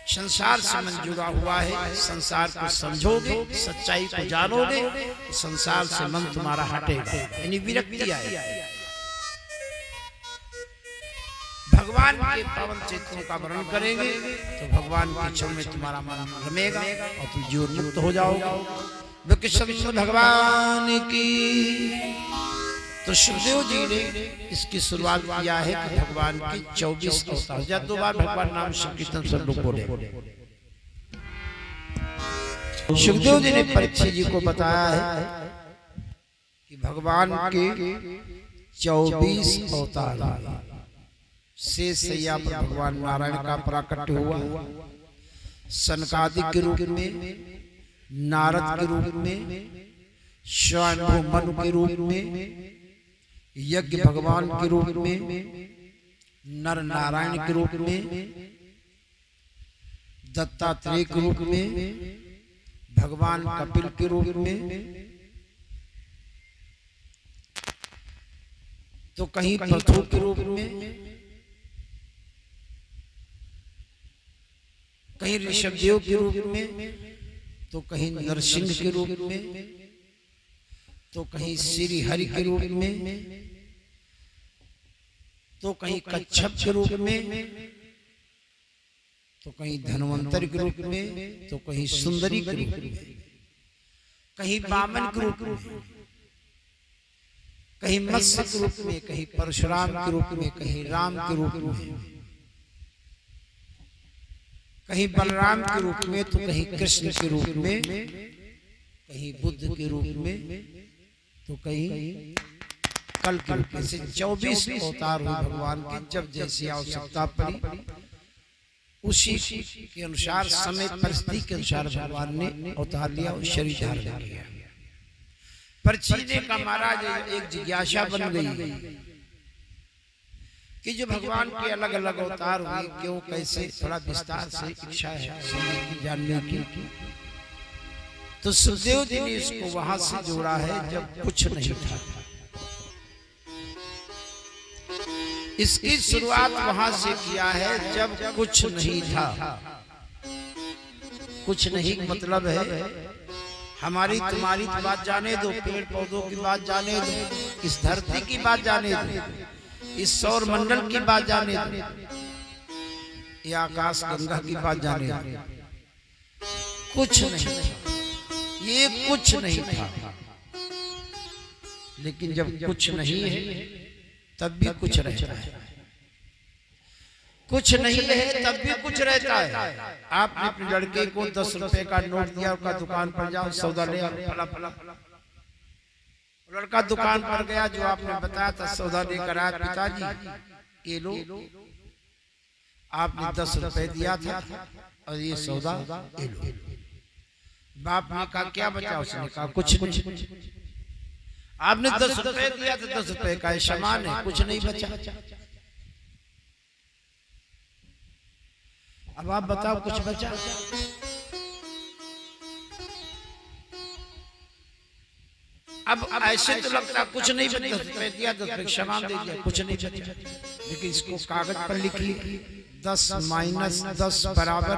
संसार से मन जुड़ा हुआ है, संसार को समझोगे, सच्चाई को जानोगे, तो संसार से मन तुम्हारा हटेगा, यानी विरक्ति आएगी। भगवान के पावन चरित्रों का वर्णन करेंगे तो भगवान के चरण में तुम्हारा मन रमेगा और तुम जीवन मुक्त हो जाओगे। कृष्ण भगवान की। तो सुखदेव जी ने इसकी शुरुआत किया है कि भगवान की 24 अवतार, या 2 बार भगवान नाम संकीर्तन सब लोग बोले। सुखदेव जी ने परीक्षित जी को बताया है कि भगवान के 24 अवतार शेष सैया पर भगवान नारायण का प्राकट्य हुआ, सनकादिक के रूप में, नारद के रूप में, स्वयं मनु के रूप में, यज्ञ भगवान के रूप में, नर नारायण के रूप में, दत्तात्रेय के रूप में, भगवान कपिल के रूप में, तो कहीं पृथु के रूप में, कहीं ऋषभदेव के रूप में, तो कहीं नरसिंह के रूप में, तो कहीं श्री हरि के रूप में, तो कहीं कच्छप के रूप में, तो कहीं धन्वंतरि के रूप में, तो कहीं सुंदरी के रूप में, कहीं वामन के रूप में, कहीं मत्स्य के रूप में, कहीं परशुराम के रूप में, कहीं राम के रूप में, कहीं बलराम के रूप में, तो कहीं कृष्ण के रूप में, कहीं बुद्ध के रूप में, तो कहीं कल के रूप में। से 24 अवतार हुए भगवान के। जब जैसी आवश्यकता पड़ी उसी के अनुसार, समय परिस्थिति के अनुसार भगवान ने अवतार लिया और शरीर धारण किया। पर चीने का महाराज एक जिज्ञासा बन गई कि जो भगवान के अलग अलग अवतार हुए, क्यों, कैसे, थोड़ा विस्तार से इच्छा है जानने की। तो सुखदेव जी ने इसको वहां से जोड़ा है जब कुछ नहीं था। इसकी शुरुआत वहां से किया है जब कुछ नहीं था। कुछ नहीं मतलब है हमारी तुम्हारी बात जाने दो, पेड़ पौधों की बात जाने दो, इस धरती की बात जाने दो, इस सौर मंडल की बात जाने दो, ये आकाश गंगा की बात जाने दो। कुछ नहीं, ये कुछ नहीं था। लेकिन जब कुछ नहीं है तब भी कुछ रहता है, कुछ नहीं है तब भी कुछ रहता है। आपने अपने लड़के को 10 रुपए का नोट दिया, उसका दुकान पर जाओ सौदा ले आओ, फला फला। लड़का दुकान पर गया, जो आपने बताया था सौदा लेकर आया, पिताजी ये लो, आपने 10 रुपए दिया था और ये सौदा ये लो। बाप ने कहा क्या बचा? उसने कहा कुछ नहीं। आपने 10 रुपए दिया था, 10 रुपए का सामान है, कुछ नहीं बचा। अब आप बताओ कुछ बचा? अब ऐसे तो लगता कुछ नहीं बचा, 10 रुपए दिया, 10 रुपए सामान दे दिया, कुछ नहीं बचा। लेकिन इसको कागज पर लिखिए, 10 माइनस 10 बराबर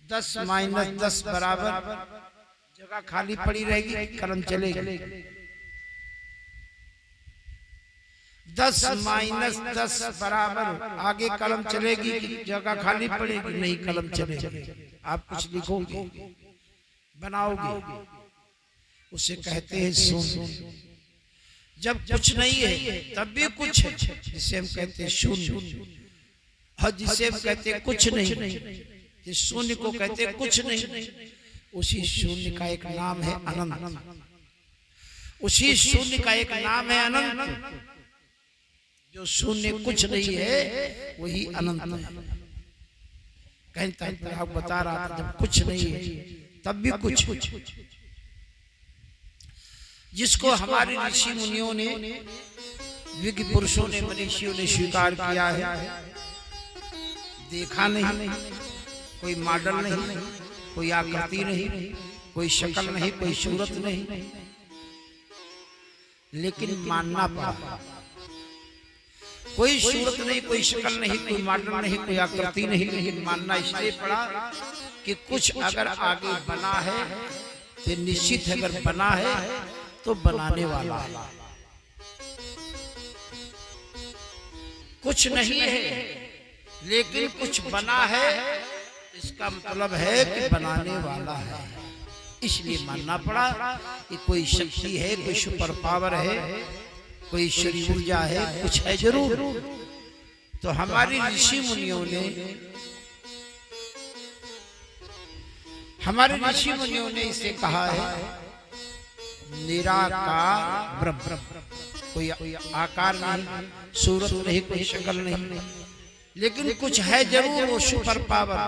10 माइनस 10 बराबर, जगह खाली पड़ी रहेगी, कलम चलेगी। 10 माइनस 10 बराबर, आगे कलम चलेगी कि जगह खाली पड़ेगी? नहीं, कलम चलेगी। आप कुछ लिखोगे, बनाओगे, उसे कहते हैं शून्य। जब कुछ नहीं है तब भी कुछ है, जिसे हम कहते हैं शून्य। और जिसे हम कहते हैं कुछ नहीं, जिस शून्य को कहते हैं कुछ नहीं, उसी शून्य का एक नाम है अनंत। उसी शून्य का एक नाम है अनंत। जो शून्य कुछ नहीं है वही अनंत है। कहता है, आप बता रहा था, जब कुछ नहीं है तब भी कुछ। जिसको हमारे ऋषि मुनियों ने, विज्ञ पुरुषों ने, मनीषियों ने स्वीकार किया है। देखा नहीं, कोई मॉडल नहीं, कोई आकृति नहीं, कोई शक्ल नहीं, कोई सूरत नहीं, लेकिन मानना पड़ा। कोई सूरत नहीं, कोई शक्ल नहीं, कोई मॉडल नहीं, कोई आकृति नहीं, लेकिन मानना इसलिए पड़ा कि कुछ अगर आगे बना है तो निश्चित है, अगर बना है तो बनाने वाला है। कुछ नहीं है लेकिन कुछ बना है, इसका मतलब है कि बनाने वाला है। इसलिए मानना पड़ा कि कोई शक्ति है, कोई सुपर पावर है, कोई शरीर ऊर्जा है, कुछ है जरूर। तो हमारी ऋषि मुनियों ने इसे कहा है निराकार ब्रह्म। कोई आकार नहीं, सूरत नहीं, कोई शक्ल नहीं, लेकिन कुछ है जरूर, वो सुपर पावर।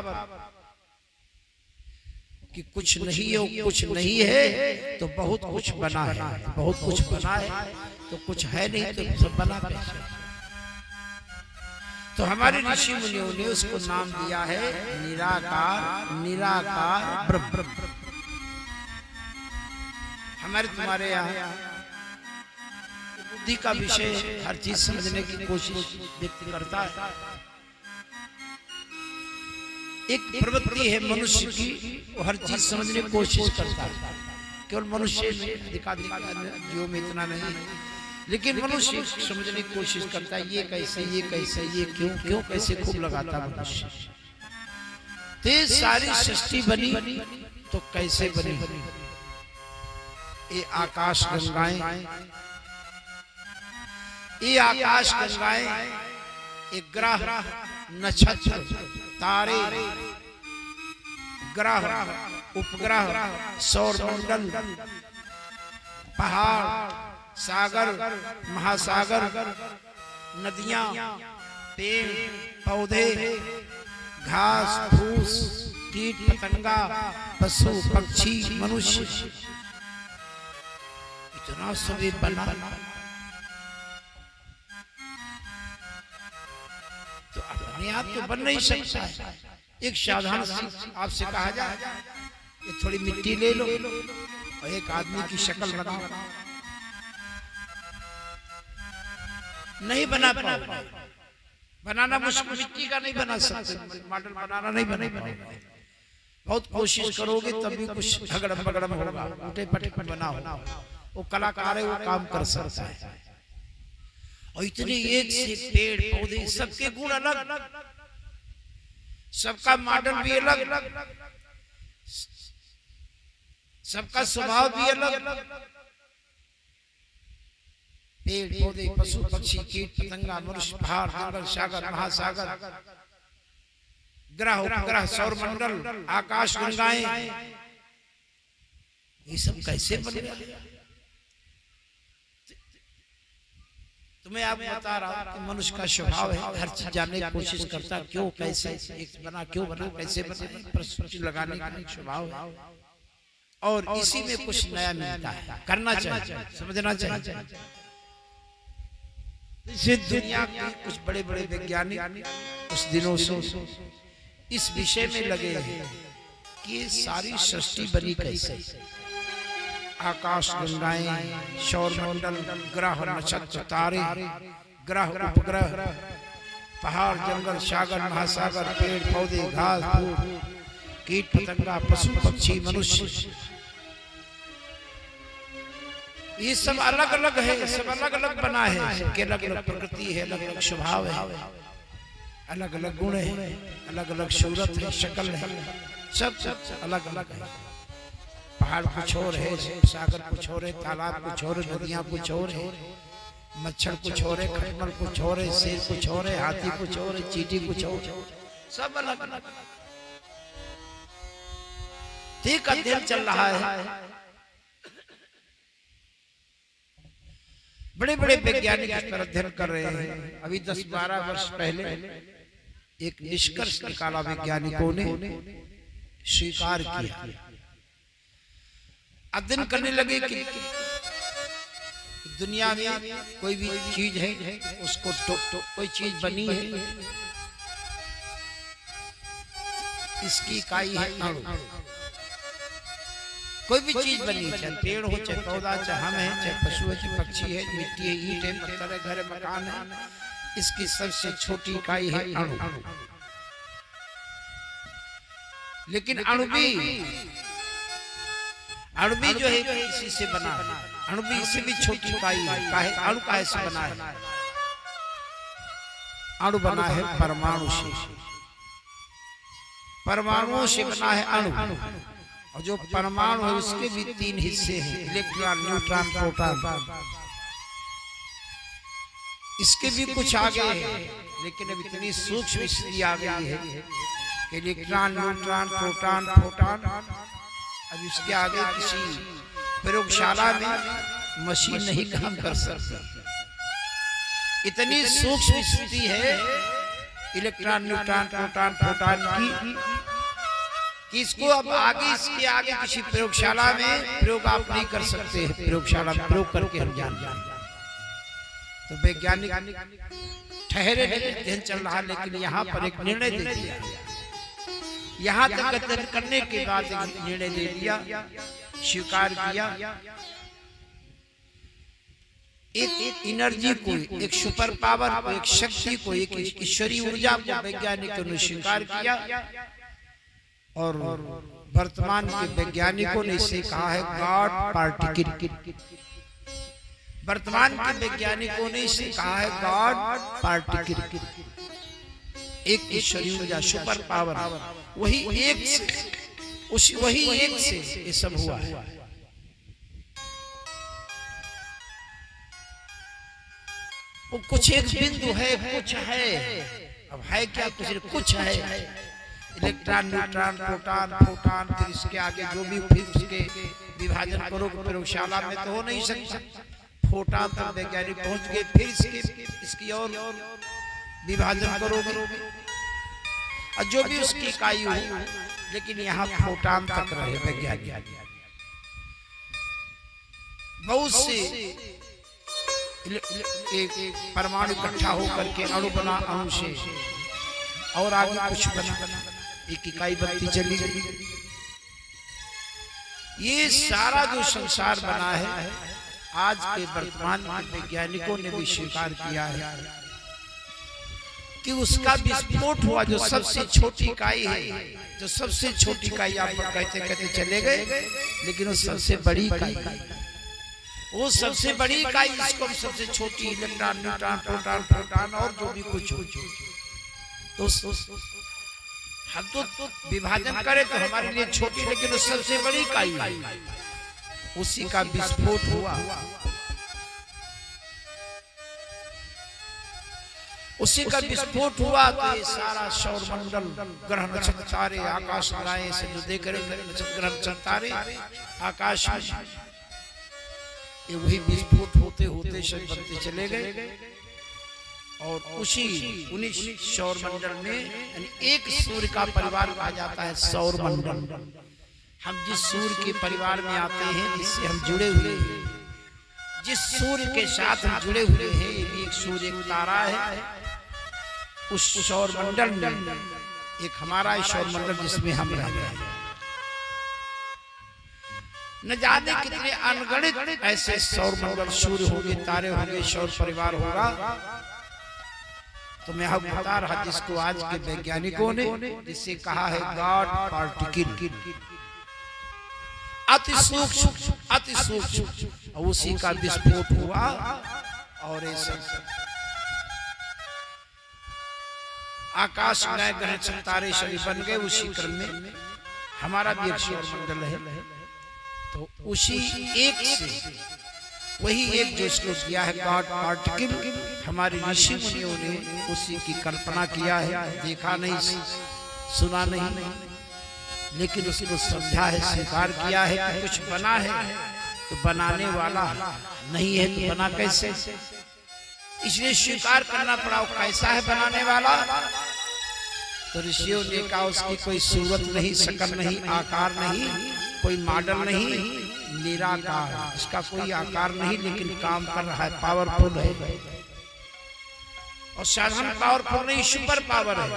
कि कुछ नहीं है, कुछ नहीं है तो बहुत कुछ बना है, बहुत कुछ बना है तो कुछ है नहीं तो सब बना कैसे? तो हमारे ऋषि मुनियों ने उसको नाम दिया है निराकार। निराकार ब्रह्म। हमारे तुम्हारे यहाँ बुद्धि का विषय हर चीज समझने की कोशिश व्यक्ति करता है। एक प्रवृत्ति है मनुष्य की, वो हर चीज समझने की कोशिश करता है। केवल मनुष्य में जीवों में इतना नहीं, लेकिन मनुष्य समझने की कोशिश करता है, ये कैसे, ये कैसे, ये क्यों, क्यों कैसे, खूब लगाता मनुष्य। तो सारी सृष्टि बनी तो कैसे बनी? ये आकाश गंगाएं, ये आकाश गंगाएं, एक ग्रह, नक्षत्र, तारे, ग्रह, उपग्रह, सौर मंडल, पहाड़, सागर, महासागर, नदियां, पेड़ पौधे, घास फूस, कीट पतंगा, पशु पक्षी, मनुष्य, इतना सभी बना। तो अपने आप तो बन नहीं सकता है। एक साधारण सी आपसे कहा जाए, ये थोड़ी मिट्टी ले लो और एक आदमी की शक्ल बनाओ, नहीं बना पाओ। बनाना मुश्किल, मिट्टी का नहीं बना सकते, मॉडल बनाना नहीं बनेगा। बहुत कोशिश करोगे तब भी कुछ झगड़म बगड़म होगा, उठे पटे बनाओ। वो कलाकार है, वो काम कर सकता है। और इतने एक से पेड़ पौधे, सबके गुण अलग, सबका मॉडल भी अलग, सबका स्वभाव भी अलग। पेड़ पौधे, पशु पक्षी, कीट पतंगा, मनुष्य, पहाड़, जंगल, सागर, महासागर, ग्रह उपग्रह, सौर मंडल, आकाश गंगाएं, ये सब कैसे बने? तुम्हें आप बता रहा हूं कि मनुष्य का स्वभाव है, हर चीज जानने की कोशिश करता, क्यों कैसे एक बना, क्यों बना, कैसे बना, प्रश्न लगाने का एक स्वभाव है। और इसी में कुछ नया मिलता है, करना चाहिए, समझना चाहिए। इसे दुनिया के कुछ बड़े बड़े वैज्ञानिक कुछ दिनों से इस विषय में लगे हैं कि ये सारी सृष्टि बनी कैसे। आकाश गंगाएं, सौर मंडल, ग्रह नक्षत्र, तारे, ग्रह उपग्रह, पहाड़ जंगल, सागर महासागर, पेड़ पौधे, घास फूस, कीट पतंगा, पशु पक्षी, मनुष्य, ये सब अलग अलग है, सब अलग अलग बना है, सबके अलग अलग प्रकृति है, अलग अलग स्वभाव है, अलग अलग गुण है, अलग अलग सूरत है, शक्ल है, सब सब अलग अलग है। पहाड़ कुछ और है, सागर कुछ और है, तालाब कुछ और है, नदियां कुछ और है, मच्छर कुछ और है, खटमल कुछ और है, शेर कुछ और है, हाथी कुछ और है, चींटी कुछ और है, सब अलग अलग। ठीक अध्ययन चल रहा है। बड़े बड़े वैज्ञानिक इस पर अध्ययन कर रहे हैं। अभी 10-12 वर्ष पहले एक निष्कर्ष निकाला वैज्ञानिकों ने, स्वीकार किया, अध्ययन करने लगे कि दुनिया में कोई भी चीज है, उसको कोई चीज बनी है, इसकी इकाई है अणु। कोई भी चीज बनी, चाहे पेड़ हो, चाहे पौधा, चाहे हम है, चाहे पशु है, चाहे पक्षी है, मिट्टी है, ईंट है, पत्थर है, घर है, मकान है, इसकी सबसे छोटी इकाई है अणु। लेकिन अणु भी जो है इसी से बना है। अणु भी इससे भी छोटी इकाई है। अणु काहे से बना है? अणु बना है परमाणु से। परमाणुओं से बना है अणु। और जो परमाणु है उसके भी 3 हिस्से हैं, इलेक्ट्रॉन, न्यूट्रॉन, प्रोटॉन। इसके भी कुछ आगे है, लेकिन अब इतनी सूक्ष्म स्थिति आ गई है कि इलेक्ट्रॉन, न्यूट्रॉन, प्रोटॉन, फोटॉन, अब इसके आगे किसी प्रयोगशाला में मशीन नहीं काम कर सकती। इतनी सूक्ष्म स्थिति है इलेक्ट्रॉन, न्यूट्रॉन, प्रोटॉन, फोटॉन की कि इसको अब आगे, इसके आगे किसी प्रयोगशाला में प्रयोग आप नहीं कर सकते हैं। प्रयोगशाला में प्रयोग करके हम जान जाएंगे। तो वैज्ञानिक ठहरे अध्ययन चल रहा, लेकिन यहाँ पर एक निर्णय दे दिया। यहाँ तक अध्ययन करने के बाद एक निर्णय दे दिया, स्वीकार किया, एक एनर्जी को, एक सुपर पावर को, एक शक्ति को, एक ईश्वरीय ऊर्जा को वैज्ञानिकों ने स्वीकार किया। और वर्तमान के वैज्ञानिकों ने इसे कहा है गॉड पार्टिकल। वर्तमान के वैज्ञानिकों ने इसे कहा है गॉड पार्टिकल, एक ईश्वरीय ऊर्जा, सुपर पावर। वही एक से ये सब हुआ है। वो कुछ एक बिंदु है, कुछ है, अब है क्या, कुछ है। इलेक्ट्रॉन, न्यूट्रॉन, प्रोटॉन, फोटॉन, फिर इसके आगे जो भी, फिर उसके विभाजन करोगे प्रयोगशाला में तो हो नहीं सकता। फोटॉन तक वैज्ञानिक पहुंच गए, फिर इसकी और विभाजन करोगे और जो भी उसकी इकाई हो, लेकिन यहाँ फोटॉन तक रहे वैज्ञानिक। बहुत से एक परमाणु इकट्ठा होकर के अणु बना, अणु से और आगे कुछ बना, एक इकाई बनती चली गई। ये सारा जो संसार बना है, आज के वर्तमान के वैज्ञानिकों ने भी स्वीकार किया है कि उसका विस्फोट हुआ। जो सबसे छोटी इकाई है, जो सबसे छोटी इकाई, आप कहते कहते चले गए, लेकिन वो सबसे बड़ी इकाई, वो सबसे बड़ी इकाई, जिसको हम सबसे छोटी, इलेक्ट्रॉन, न्यूट्रॉन, प्रोटॉन, फोटॉन और जो भी कुछ हो, तो हम तो विभाजन करें तो हमारे लिए छोटी, लेकिन वो सबसे बड़ी इकाई, उसी का विस्फोट हुआ। उसी का विस्फोट हुआ तो ये सारा सौर मंडल, ग्रह, नक्षत्र, तारे, आकाश मालाएं से जो देख रहे नक्षत्र, ग्रह, नक्षत्र, तारे आकाश में, ये वही विस्फोट होते होते सब बनते चले गए। और उन्हीं सौर मंडल में एक सूर्य का परिवार कहा जाता है सौर मंडल। हम जिस सूर्य के परिवार में आते हैं, जिससे हम जुड़े हुए हैं, जिस सूर्य के साथ हम जुड़े हुए हैं, ये भी एक सूर्य, एक तारा है। उस सौर मंडल में एक हमारा सौर मंडल जिसमें हम रह रहे हैं। न जाने कितने अनगणित ऐसे सौर मंडल, सूर्य होंगे, तारे होंगे, सौर परिवार होगा। तो मैं अब बता रहा, जिसको आज के वैज्ञानिकों ने जिसे कहा है गॉड पार्टिकल। अति सूक्ष्म और उसी का विस्फोट हुआ और ऐसा आकाश नए ग्रह तारे सभी बन गए। उसी क्रम में हमारा भी एक सौर मंडल है, तो उसी एक से वही एक जो इसको किया है गॉड पार्टिकल, हमारे ऋषि मुनियों ने उसी की कल्पना किया है। देखा नहीं, सुना नहीं, लेकिन उसको समझा है, स्वीकार किया है कि कुछ बना है तो बनाने वाला नहीं है तो बना कैसे, इसलिए स्वीकार करना पड़ा। कैसा है बनाने वाला? तो ऋषियों ने कहा उसकी कोई सूरत नहीं, शकल नहीं, आकार नहीं, कोई मॉडल नहीं, निराकार, इसका कोई आकार नहीं, लेकिन काम कर रहा है, पावरफुल है। और साधारण पावरफुल नहीं, सुपर पावर है।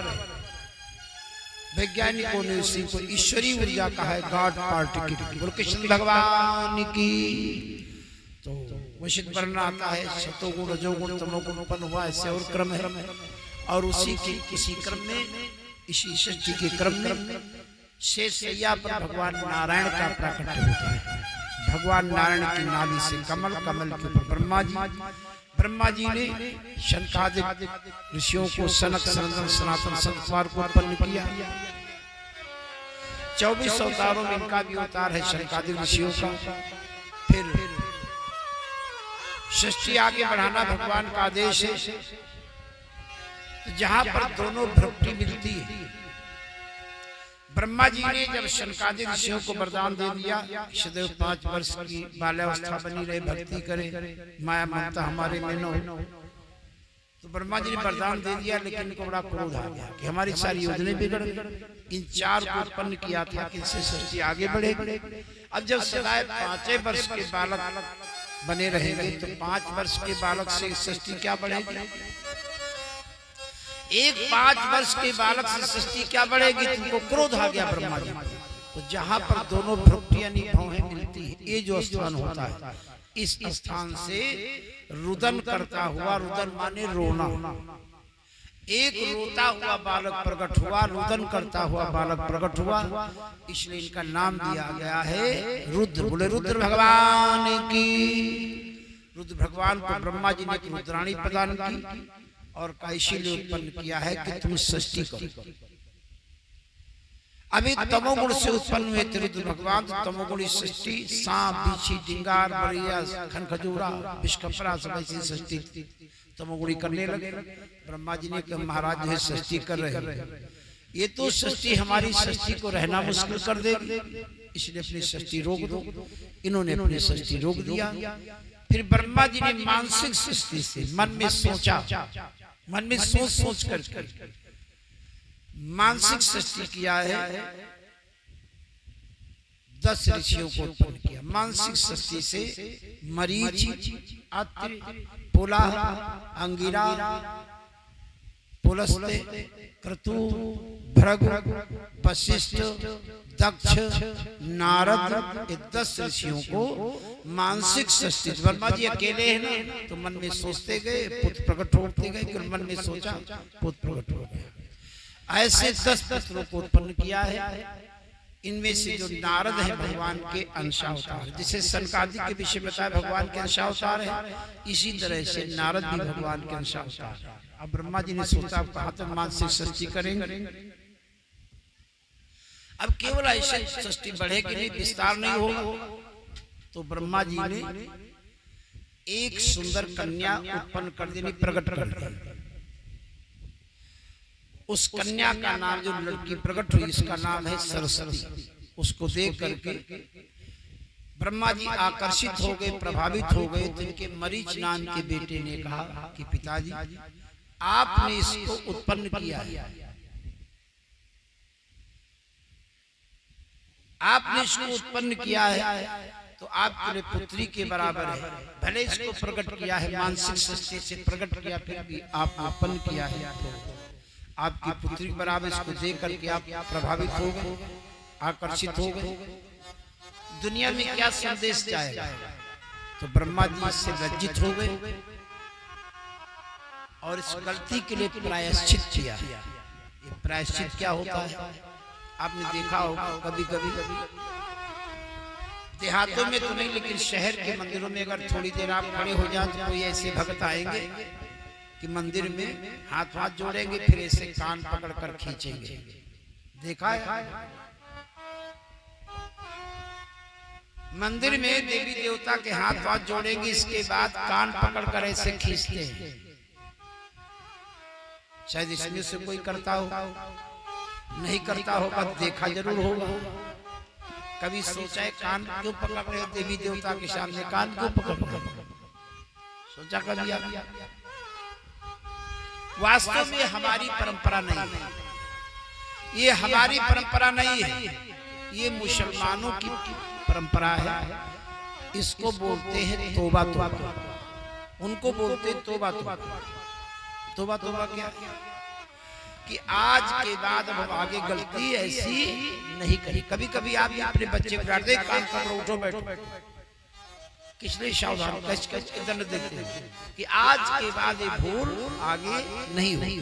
वैज्ञानिकों ने उसी को ईश्वरीय ऊर्जा कहा है, गॉड पार्टिकल। बोल कृष्ण भगवान की। तो वशिष्ठ वर्ण आता है, सतोगुण रजोगुण तमोगुण उत्पन्न हुआ, ऐसे और क्रम है। और उसी के इसी क्रम में, इसी सृष्टि के क्रम में शेषैया पर भगवान नारायण का प्राकट्य होता है। भगवान नारायण की नाभि से कमल, कमल के ऊपर ब्रह्मा जी ने शनकादिक ऋषियों को, सनक सनंदन सनातन संत कुमार को उत्पन्न किया। 24 अवतारों में इनका भी अवतार है शनकादिक ऋषियों का। फिर सृष्टि आगे बढ़ाना भगवान का आदेश है। जहां पर दोनों भ्रुकुटी मिलती है, ब्रह्मा जी ने जब शनकादिक ऋषियों को वरदान दे दिया, सदैव 5 वर्ष की बाल्यावस्था बनी रहे, भक्ति करे, माया ममता हमारे में न हो, तो ब्रह्मा जी ने वरदान दे दिया। लेकिन इनको बड़ा क्रोध आ गया कि हमारी सारी योजनाएं बिगड़ गई। इन 4 को उत्पन्न किया था कि इनसे सृष्टि आगे बढ़ेगी। अब जब सदैव 5 वर्ष के बालक बने रहेंगे, तो 5 वर्ष के बालक से सृष्टि क्या बढ़ेगी? एक 5 वर्ष के बालक से सृष्टि क्या बढ़ेगी? तुमको क्रोध आ गया ब्रह्मा जी। तो जहां पर दोनों भ्रुकुटियां भौहें मिलती है, ये जो स्थान होता है, इस स्थान से रुदन करता हुआ, रुदन माने रोना, एक रोता हुआ बालक प्रकट हुआ, रुदन करता हुआ बालक प्रकट हुआ, इसलिए इनका नाम दिया गया है रुद्र। बोले रुद्र भगवान की। रुद्र भगवान को ब्रह्मा जी ने एक रुद्राणी प्रदान की और इसीलिए उत्पन्न किया है कि तुम सृष्टि करो। अभी तमोगुण से उत्पन्न हुए थे रुद्र भगवान, तो तमोगुणी सृष्टि, सांप, बिच्छी, डिंगार, बड़िया, खनखजूरा, विष्कपरा, सब ऐसी सृष्टि तमोगुणी करने लगे। ब्रह्मा जी ने कहा महाराज जो सृष्टि कर रहे हैं, ये तो सृष्टि हमारी सृष्टि को रहना मुश्किल कर देगी, इसलिए अपनी सृष्टि रोक दो। इन्होंने अपनी सृष्टि रोक दिया। फिर ब्रह्मा जी ने मानसिक सृष्टि से मन में सोचा, मन में सोच कर मानसिक सृष्टि किया है। 10 ऋषियों को उत्पन्न किया। मानसिक सृष्टि से मरीचि, अत्रि, पुलह, अंगिरा, पुलस्त्य, क्रतु, भृगु, वशिष्ठ, दक्ष, नारद, ये 10 ऋषियों को मानसिक सृष्टि। ब्रह्मा जी अकेले हैं ना, तो मन में सोचते गए, पुत्र प्रकट होते गए, मन में सोचा, पुत्र प्रकट हो गया। ऐसे 10 पुत्रों को उत्पन्न किया है। इनमें से जो नारद है भगवान के अंशावतार, जिसे सनकादिक के विषय बताया भगवान के अंशावतार है, इसी तरह से नारद भी भगवान के अंशावतार। अब ब्रह्मा जी ने सोचा कहा तक मानसिक सृष्टि करेंगे। अब केवल ऐसे सृष्टि बढ़ेगी नहीं, विस्तार नहीं होगा। तो ब्रह्मा जी ने एक सुंदर कन्या उत्पन्न कर देनी, प्रकट कर दी। उस कन्या का नाम, जो लड़की प्रकट हुई, इसका नाम है सरस्वती। उसको देख करके ब्रह्मा जी आकर्षित हो गए, प्रभावित हो गए। तो इनके मरीच नाम के बेटे ने कहा कि पिताजी आपने इसको उत्पन्न किया है, आपने इसको उत्पन्न किया है, तो आपके लिए पुत्री के बराबर है। भले इसको प्रकट किया है, मानसिक सृष्टि से प्रकट किया, फिर भी आप उत्पन्न किया है, तो आपकी पुत्री के बराबर। इसको देख करके आप प्रभावित हो गए, आकर्षित हो गए। दुनिया में क्या संदेश जाएगा? तो ब्रह्मा जी इससे लज्जित हो गए और इस गलती के लिए प्रायश्चित किया। ये प्रायश्चित क्या होता है? आपने देखा होगा कभी कभी देहातों में तो नहीं, लेकिन शहर के मंदिरों में अगर थोड़ी देर आप खड़े हो जाए तो कोई ऐसे भक्त आएंगे कि मंदिर में हाथ हाथ जोड़ेंगे, फिर ऐसे कान पकड़ कर खींचेंगे। देखा है? मंदिर में देवी देवता के हाथ हाथ जोड़ेंगे, इसके बाद कान पकड़ कर ऐसे खींचते हैं। शायद इसमें से कोई करता हो, नहीं करता होगा, देखा जरूर होगा। कभी सोचा है कान क्यों पकड़ रहे देवी देवता के सामने, कान क्यों पकड़ रहे? सोचा कभी आप? वास्तव में हमारी परंपरा नहीं है, ये हमारी परंपरा नहीं है, ये मुसलमानों की परंपरा है। इसको बोलते हैं तौबा तौबा, उनको बोलते हैं तौबा तौबा। तौबा तौबा क्या कि आज के बाद अब आगे गलती ऐसी नहीं करी। कभी कभी आप अपने बच्चे को डांटते, कान पकड़ो, उठो बैठो, किसलिए सावधान इधर न देखते कि आज के बाद ये भूल आगे नहीं हुई।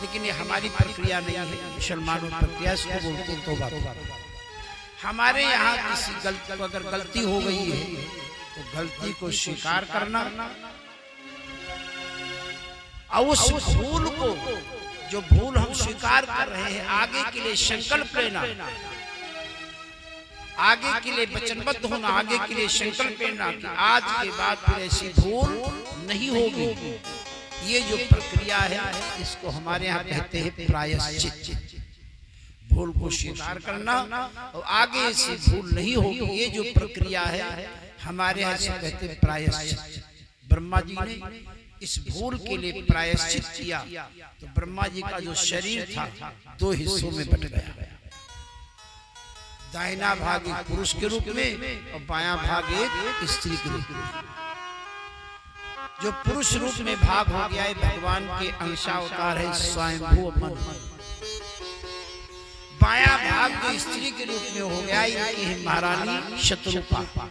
लेकिन ये हमारी प्रक्रिया नहीं है, मुसलमानों की प्रक्रिया, इसको बोलते हैं तौबा। हमारे यहाँ किसी गलती, अगर गलती हो गई है तो गलती को स्वीकार करना और उस भूल को, जो भूल हम स्वीकार कर रहे हैं, आगे के लिए संकल्प लेना, आगे के लिए वचनबद्ध होना, आगे के लिए संकल्प लेना कि आज के बाद फिर ऐसी भूल नहीं होगी। ये जो प्रक्रिया है इसको हमारे यहाँ कहते हैं प्रायश्चित। भूल को स्वीकार करना और आगे ऐसी भूल नहीं होगी, ये जो प्रक्रिया है हमारे यहाँ से कहते हैं प्रायश्चित। ब्रह्मा जी ने इस भूल के लिए प्रायश्चित किया तो ब्रह्मा जी का जो शरीर था दो हिस्सों में बट गया। दाहिना भाग एक पुरुष के रूप में और बायां भाग एक स्त्री के रूप में। जो पुरुष रूप में भाग हो गया है भगवान के अंशावतार है स्वयंभू मन। बायां भाग जो स्त्री के रूप में हो गया इनकी है महारानी शत्रुपा।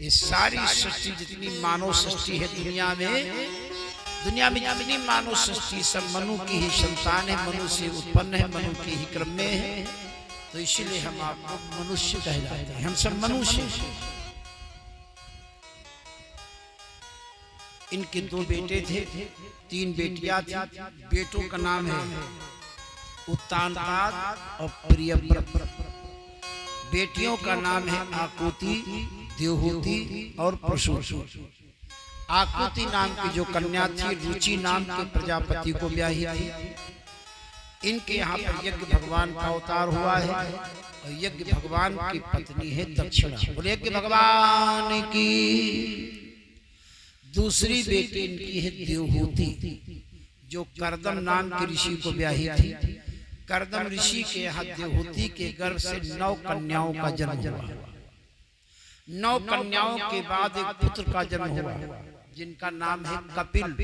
ये सारी सृष्टि जितनी मानव सृष्टि है दुनिया में जितनी मानव सृष्टि सब मनु की ही संतान है, मनु से उत्पन्न है, मनु के ही क्रम में है। तो इसीलिए हम आपको मनुष्य कहलाते हैं, हम सब मनुष्य हैं। इनके दो बेटे थे, तीन बेटियां थी। बेटों का नाम है उत्तानपाद और प्रियव्रत। बेटियों का नाम है आकुति, देवहूति और प्रसूति। आकुति नाम की जो कन्या थी रुचि नाम के प्रजापति को ब्याही थी। इनके यहाँ पर यज्ञ भगवान का अवतार हुआ है और यज्ञ भगवान की पत्नी है दक्षिणा। बोले यज्ञ भगवान की। दूसरी बेटी इनकी है देवहूति जो कर्दम नाम के ऋषि को ब्याही थी। कर्दम ऋषि के यहाँ देवहूति के गर्भ से 9 कन्याओं का जन्म हुआ। 9 कन्याओं के बाद एक पुत्र का जन्म हुआ जिनका नाम है कपिल।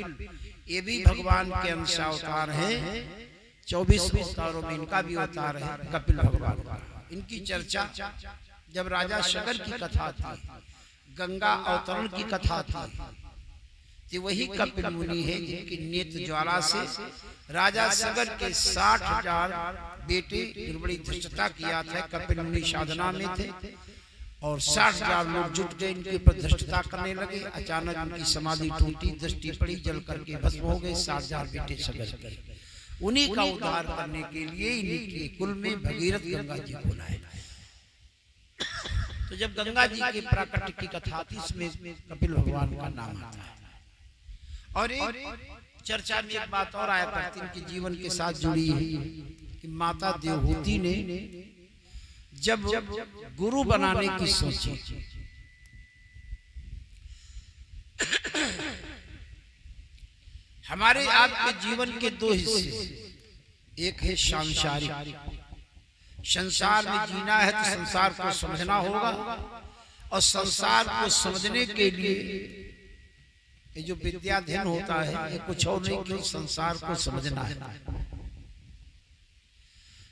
ये भी भगवान के अंशावतार हैं। 24 अवतारों में इनका भी अवतार है कपिल भगवान का। इनकी चर्चा जब राजा शगर की कथा थी, गंगा अवतरण की कथा थी, तो वही कपिल मुनि है जिनकी नेत्र ज्वाला से राजा शगर के 60,000 बेटे बड़ी धृष्टता किया था। कपिल मुनि साधना में थे और 60,000 लोग जुट गए इनके ऊपर धृष्टता करने लगे। अचानक उनकी समाधि टूटी, दृष्टि पड़ी, जल करके भस्म हो गए। 60,000 बेटे शगर के। उन्हीं का उद्धार करने के लिए इनके कुल में भगीरथ गंगा जी को लाए। तो जब गंगा जी के प्राकट्य की कथा थी इसमें कपिल भगवान का नाम आता है। और एक चर्चा में एक बात और आया करती इनके जीवन के साथ जुड़ी है कि माता देवहूति ने जब गुरु बनाने की सोची, हमारे आपके जीवन के 2 हिस्से, एक है सांसारिक, संसार में जीना है तो संसार को समझना होगा और संसार को समझने के लिए ये जो विद्याध्ययन होता है ये कुछ और नहीं कि संसार को समझना है।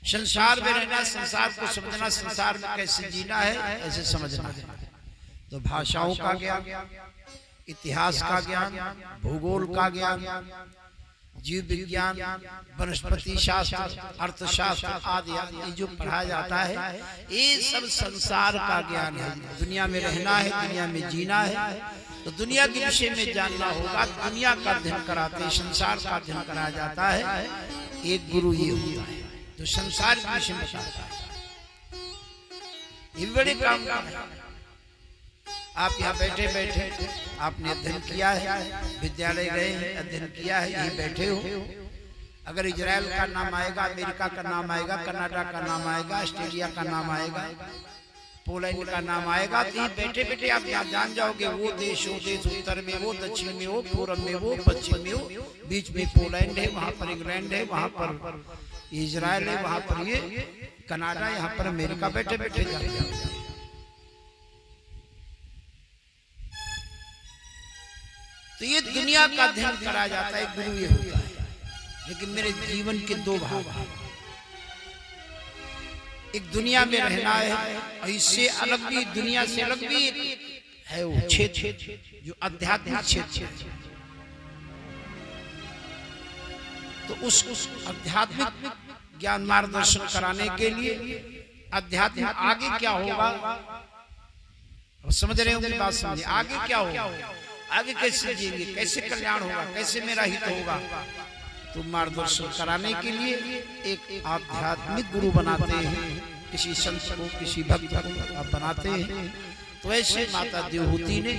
संसार में रहना, संसार को समझना, संसार में कैसे जीना है ऐसे समझना है। तो भाषाओं का ज्ञान, इतिहास का ज्ञान, भूगोल का ज्ञान, जीव विज्ञान, वनस्पति शास्त्र, अर्थशास्त्र आदि आदि जो पढ़ाया जाता है, ये सब संसार का ज्ञान है। दुनिया में रहना है, दुनिया में जीना है, तो दुनिया के विषय में जानना होगा। दुनिया का अध्ययन कराते हैं, संसार का अध्ययन कराया जाता है। एक गुरु ये होता है जो संसार के विषय में बताता है। ये बड़े काम का है। आप यहाँ बैठे बैठे आपने अध्ययन किया है, विद्यालय गए हैं, अध्ययन किया है, यही बैठे हो। अगर इजराइल का नाम आएगा, अमेरिका का नाम आएगा, कनाडा का नाम आएगा, ऑस्ट्रेलिया का नाम आएगा, पोलैंड का नाम आएगा, तो बैठे बैठे आप यहाँ जान जाओगे वो देश, उत्तर में वो, दक्षिण में वो, पूर्व में वो, पश्चिम में वो, बीच में पोलैंड है, वहां पर इंग्लैंड है, वहां पर इजराइल है, वहां पर ये कनाडा, यहाँ पर अमेरिका, बैठे बैठे जान जाओगे। तो ये दुनिया का अध्ययन कराया जाता है, गुरु ये होता है। लेकिन मेरे जीवन के दो भाग हैं। एक दुनिया में रहना है, और इससे अलग भी, दुनिया से अलग भी है वो क्षेत्र जो आध्यात्मिक क्षेत्र है। तो उस आध्यात्मिक ज्ञान मार्गदर्शन कराने के लिए आध्यात्मिक आगे क्या होगा, समझ रहे हो मेरी बात? समझिए, आगे क्या होगा, आगे कैसे जिएंगे, कैसे कल्याण होगा, कैसे मेरा हित होगा। तो मार्गदर्शन कराने के लिए एक आध्यात्मिक गुरु बनाते हैं, किसी संत को, किसी भक्त को आप बनाते हैं। तो ऐसे माता देवहूति ने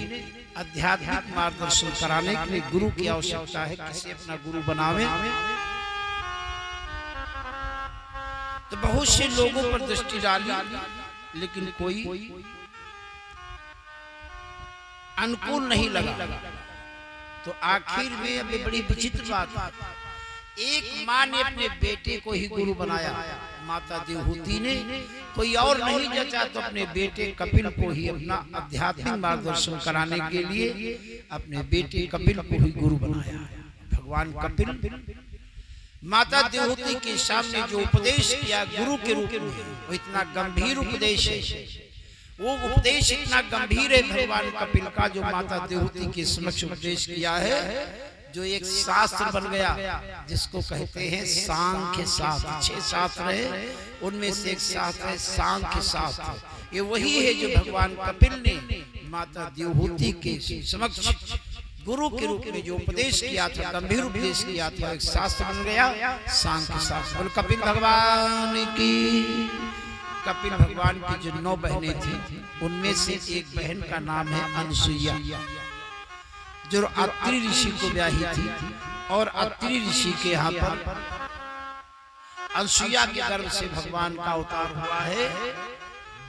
आध्यात्मिक मार्गदर्शन कराने के लिए गुरु की आवश्यकता है, किसी अपना गुरु बनावे। तो बहुत से लोगों पर दृष्टि डाली, लेकिन कोई अनुकूल नहीं लगा। तो आखिर में अब बड़ी विचित्र बात है, एक माँ ने अपने बेटे को ही गुरु बनाया, माता देवहूति ने, कोई और नहीं जचा, तो अपने बेटे कपिल को ही अपना आध्यात्मिक मार्गदर्शन कराने के लिए अपने बेटे कपिल को ही गुरु बनाया। भगवान कपिल माता देवहूति के सामने जो उपदेश किया गुरु के रूप में, वो इतना गंभीर उपदेश है, वो उपदेश इतना गंभीर है भगवान कपिल का, जो माता देवहूति के समक्ष उपदेश किया है, जो एक शास्त्र बन गया, जिसको कहते हैं सांख्य शास्त्र। 6 शास्त्र है, उनमें से एक शास्त्र है सांख्य शास्त्र। ये वही है जो भगवान कपिल ने माता देवहूति के समक्ष गुरु के रूप में जो उपदेश किया था, गंभीर उपदेश किया था, एक शास्त्र बन गया सांख्य शास्त्र। बोलो कपिल भगवान की। कपिल भगवान की जो 9 बहनें थी, उनमें से एक बहन का नाम है अनसुईया, जो अत्रि ऋषि को ब्याही थी। और अत्रि ऋषि के यहाँ पर अनसुईया के गर्भ से भगवान का अवतार हुआ है,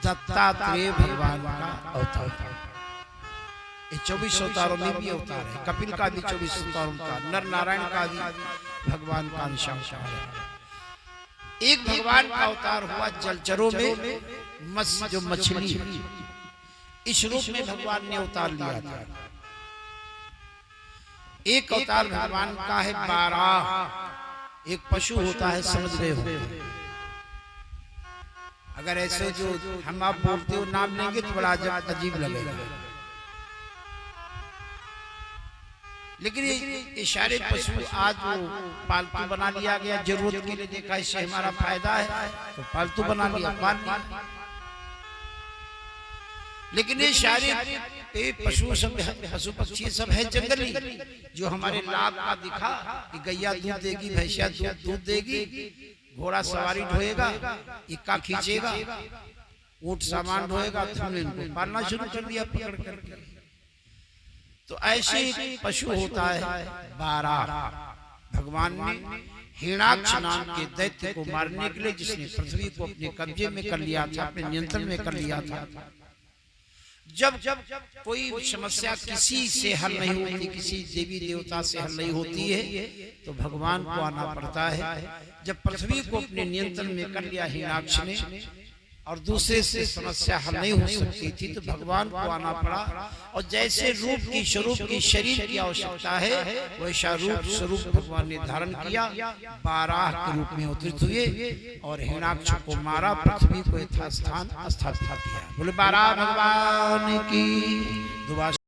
दत्तात्रेय भगवान का अवतार। ये 24 अवतारों में भी अवतार है, कपिल का भी 24 अवतारों का, नर नारायण का भी भगवान का अंश है। एक भगवान का अवतार हुआ जलचरों में, मत्स्य जो मछली, इस रूप में भगवान ने अवतार लिया था। एक अवतार भगवान का है बाराह, एक पशु होता है, समझ रहे हो? अगर ऐसे जो हम आप बोलते हो नाम लेंगे तो बड़ा अजीब लगेगा, लेकिन ये सारे पशु आज वो पालतू बना लिया गया, जरूरत के लिए देखा इससे हमारा फायदा है तो पालतू बना लिया, पाल लिया। लेकिन ये सारे पशु सब, पशु पक्षी सब है जंगली, जो हमारे लाभ का दिखा कि गैया दूध देगी, भैंसिया दूध देगी, घोड़ा सवारी ढोएगा, इक्का खींचेगा, ऊंट सामान ढोएगा, तो हमने इनको पालना शुरू कर दिया पकड़ करके। तो ऐसे पशु होता है बाराह। भगवान ने हिरण्याक्ष नाम के दैत्य को मारने के लिए, जिसने पृथ्वी को अपने कब्जे में कर लिया था, अपने नियंत्रण में कर लिया था, जब कोई समस्या किसी से हल नहीं होती, किसी देवी देवता से हल नहीं होती है, तो भगवान को आना पड़ता है। जब पृथ्वी को अपने नियंत्रण में कर लिया हिरण्याक्ष ने, और दूसरे से समस्या हल नहीं हो सकती थी, तो भगवान को आना पड़ा। और जैसे रूप की स्वरूप की शरीर की आवश्यकता है, वैसा रूप स्वरूप भगवान ने धारण किया, बाराह के रूप में अवतरित हुए और हिरण्याक्ष को मारा, पृथ्वी को यथास्थान स्थापित किया। बोले बाराह भगवान की।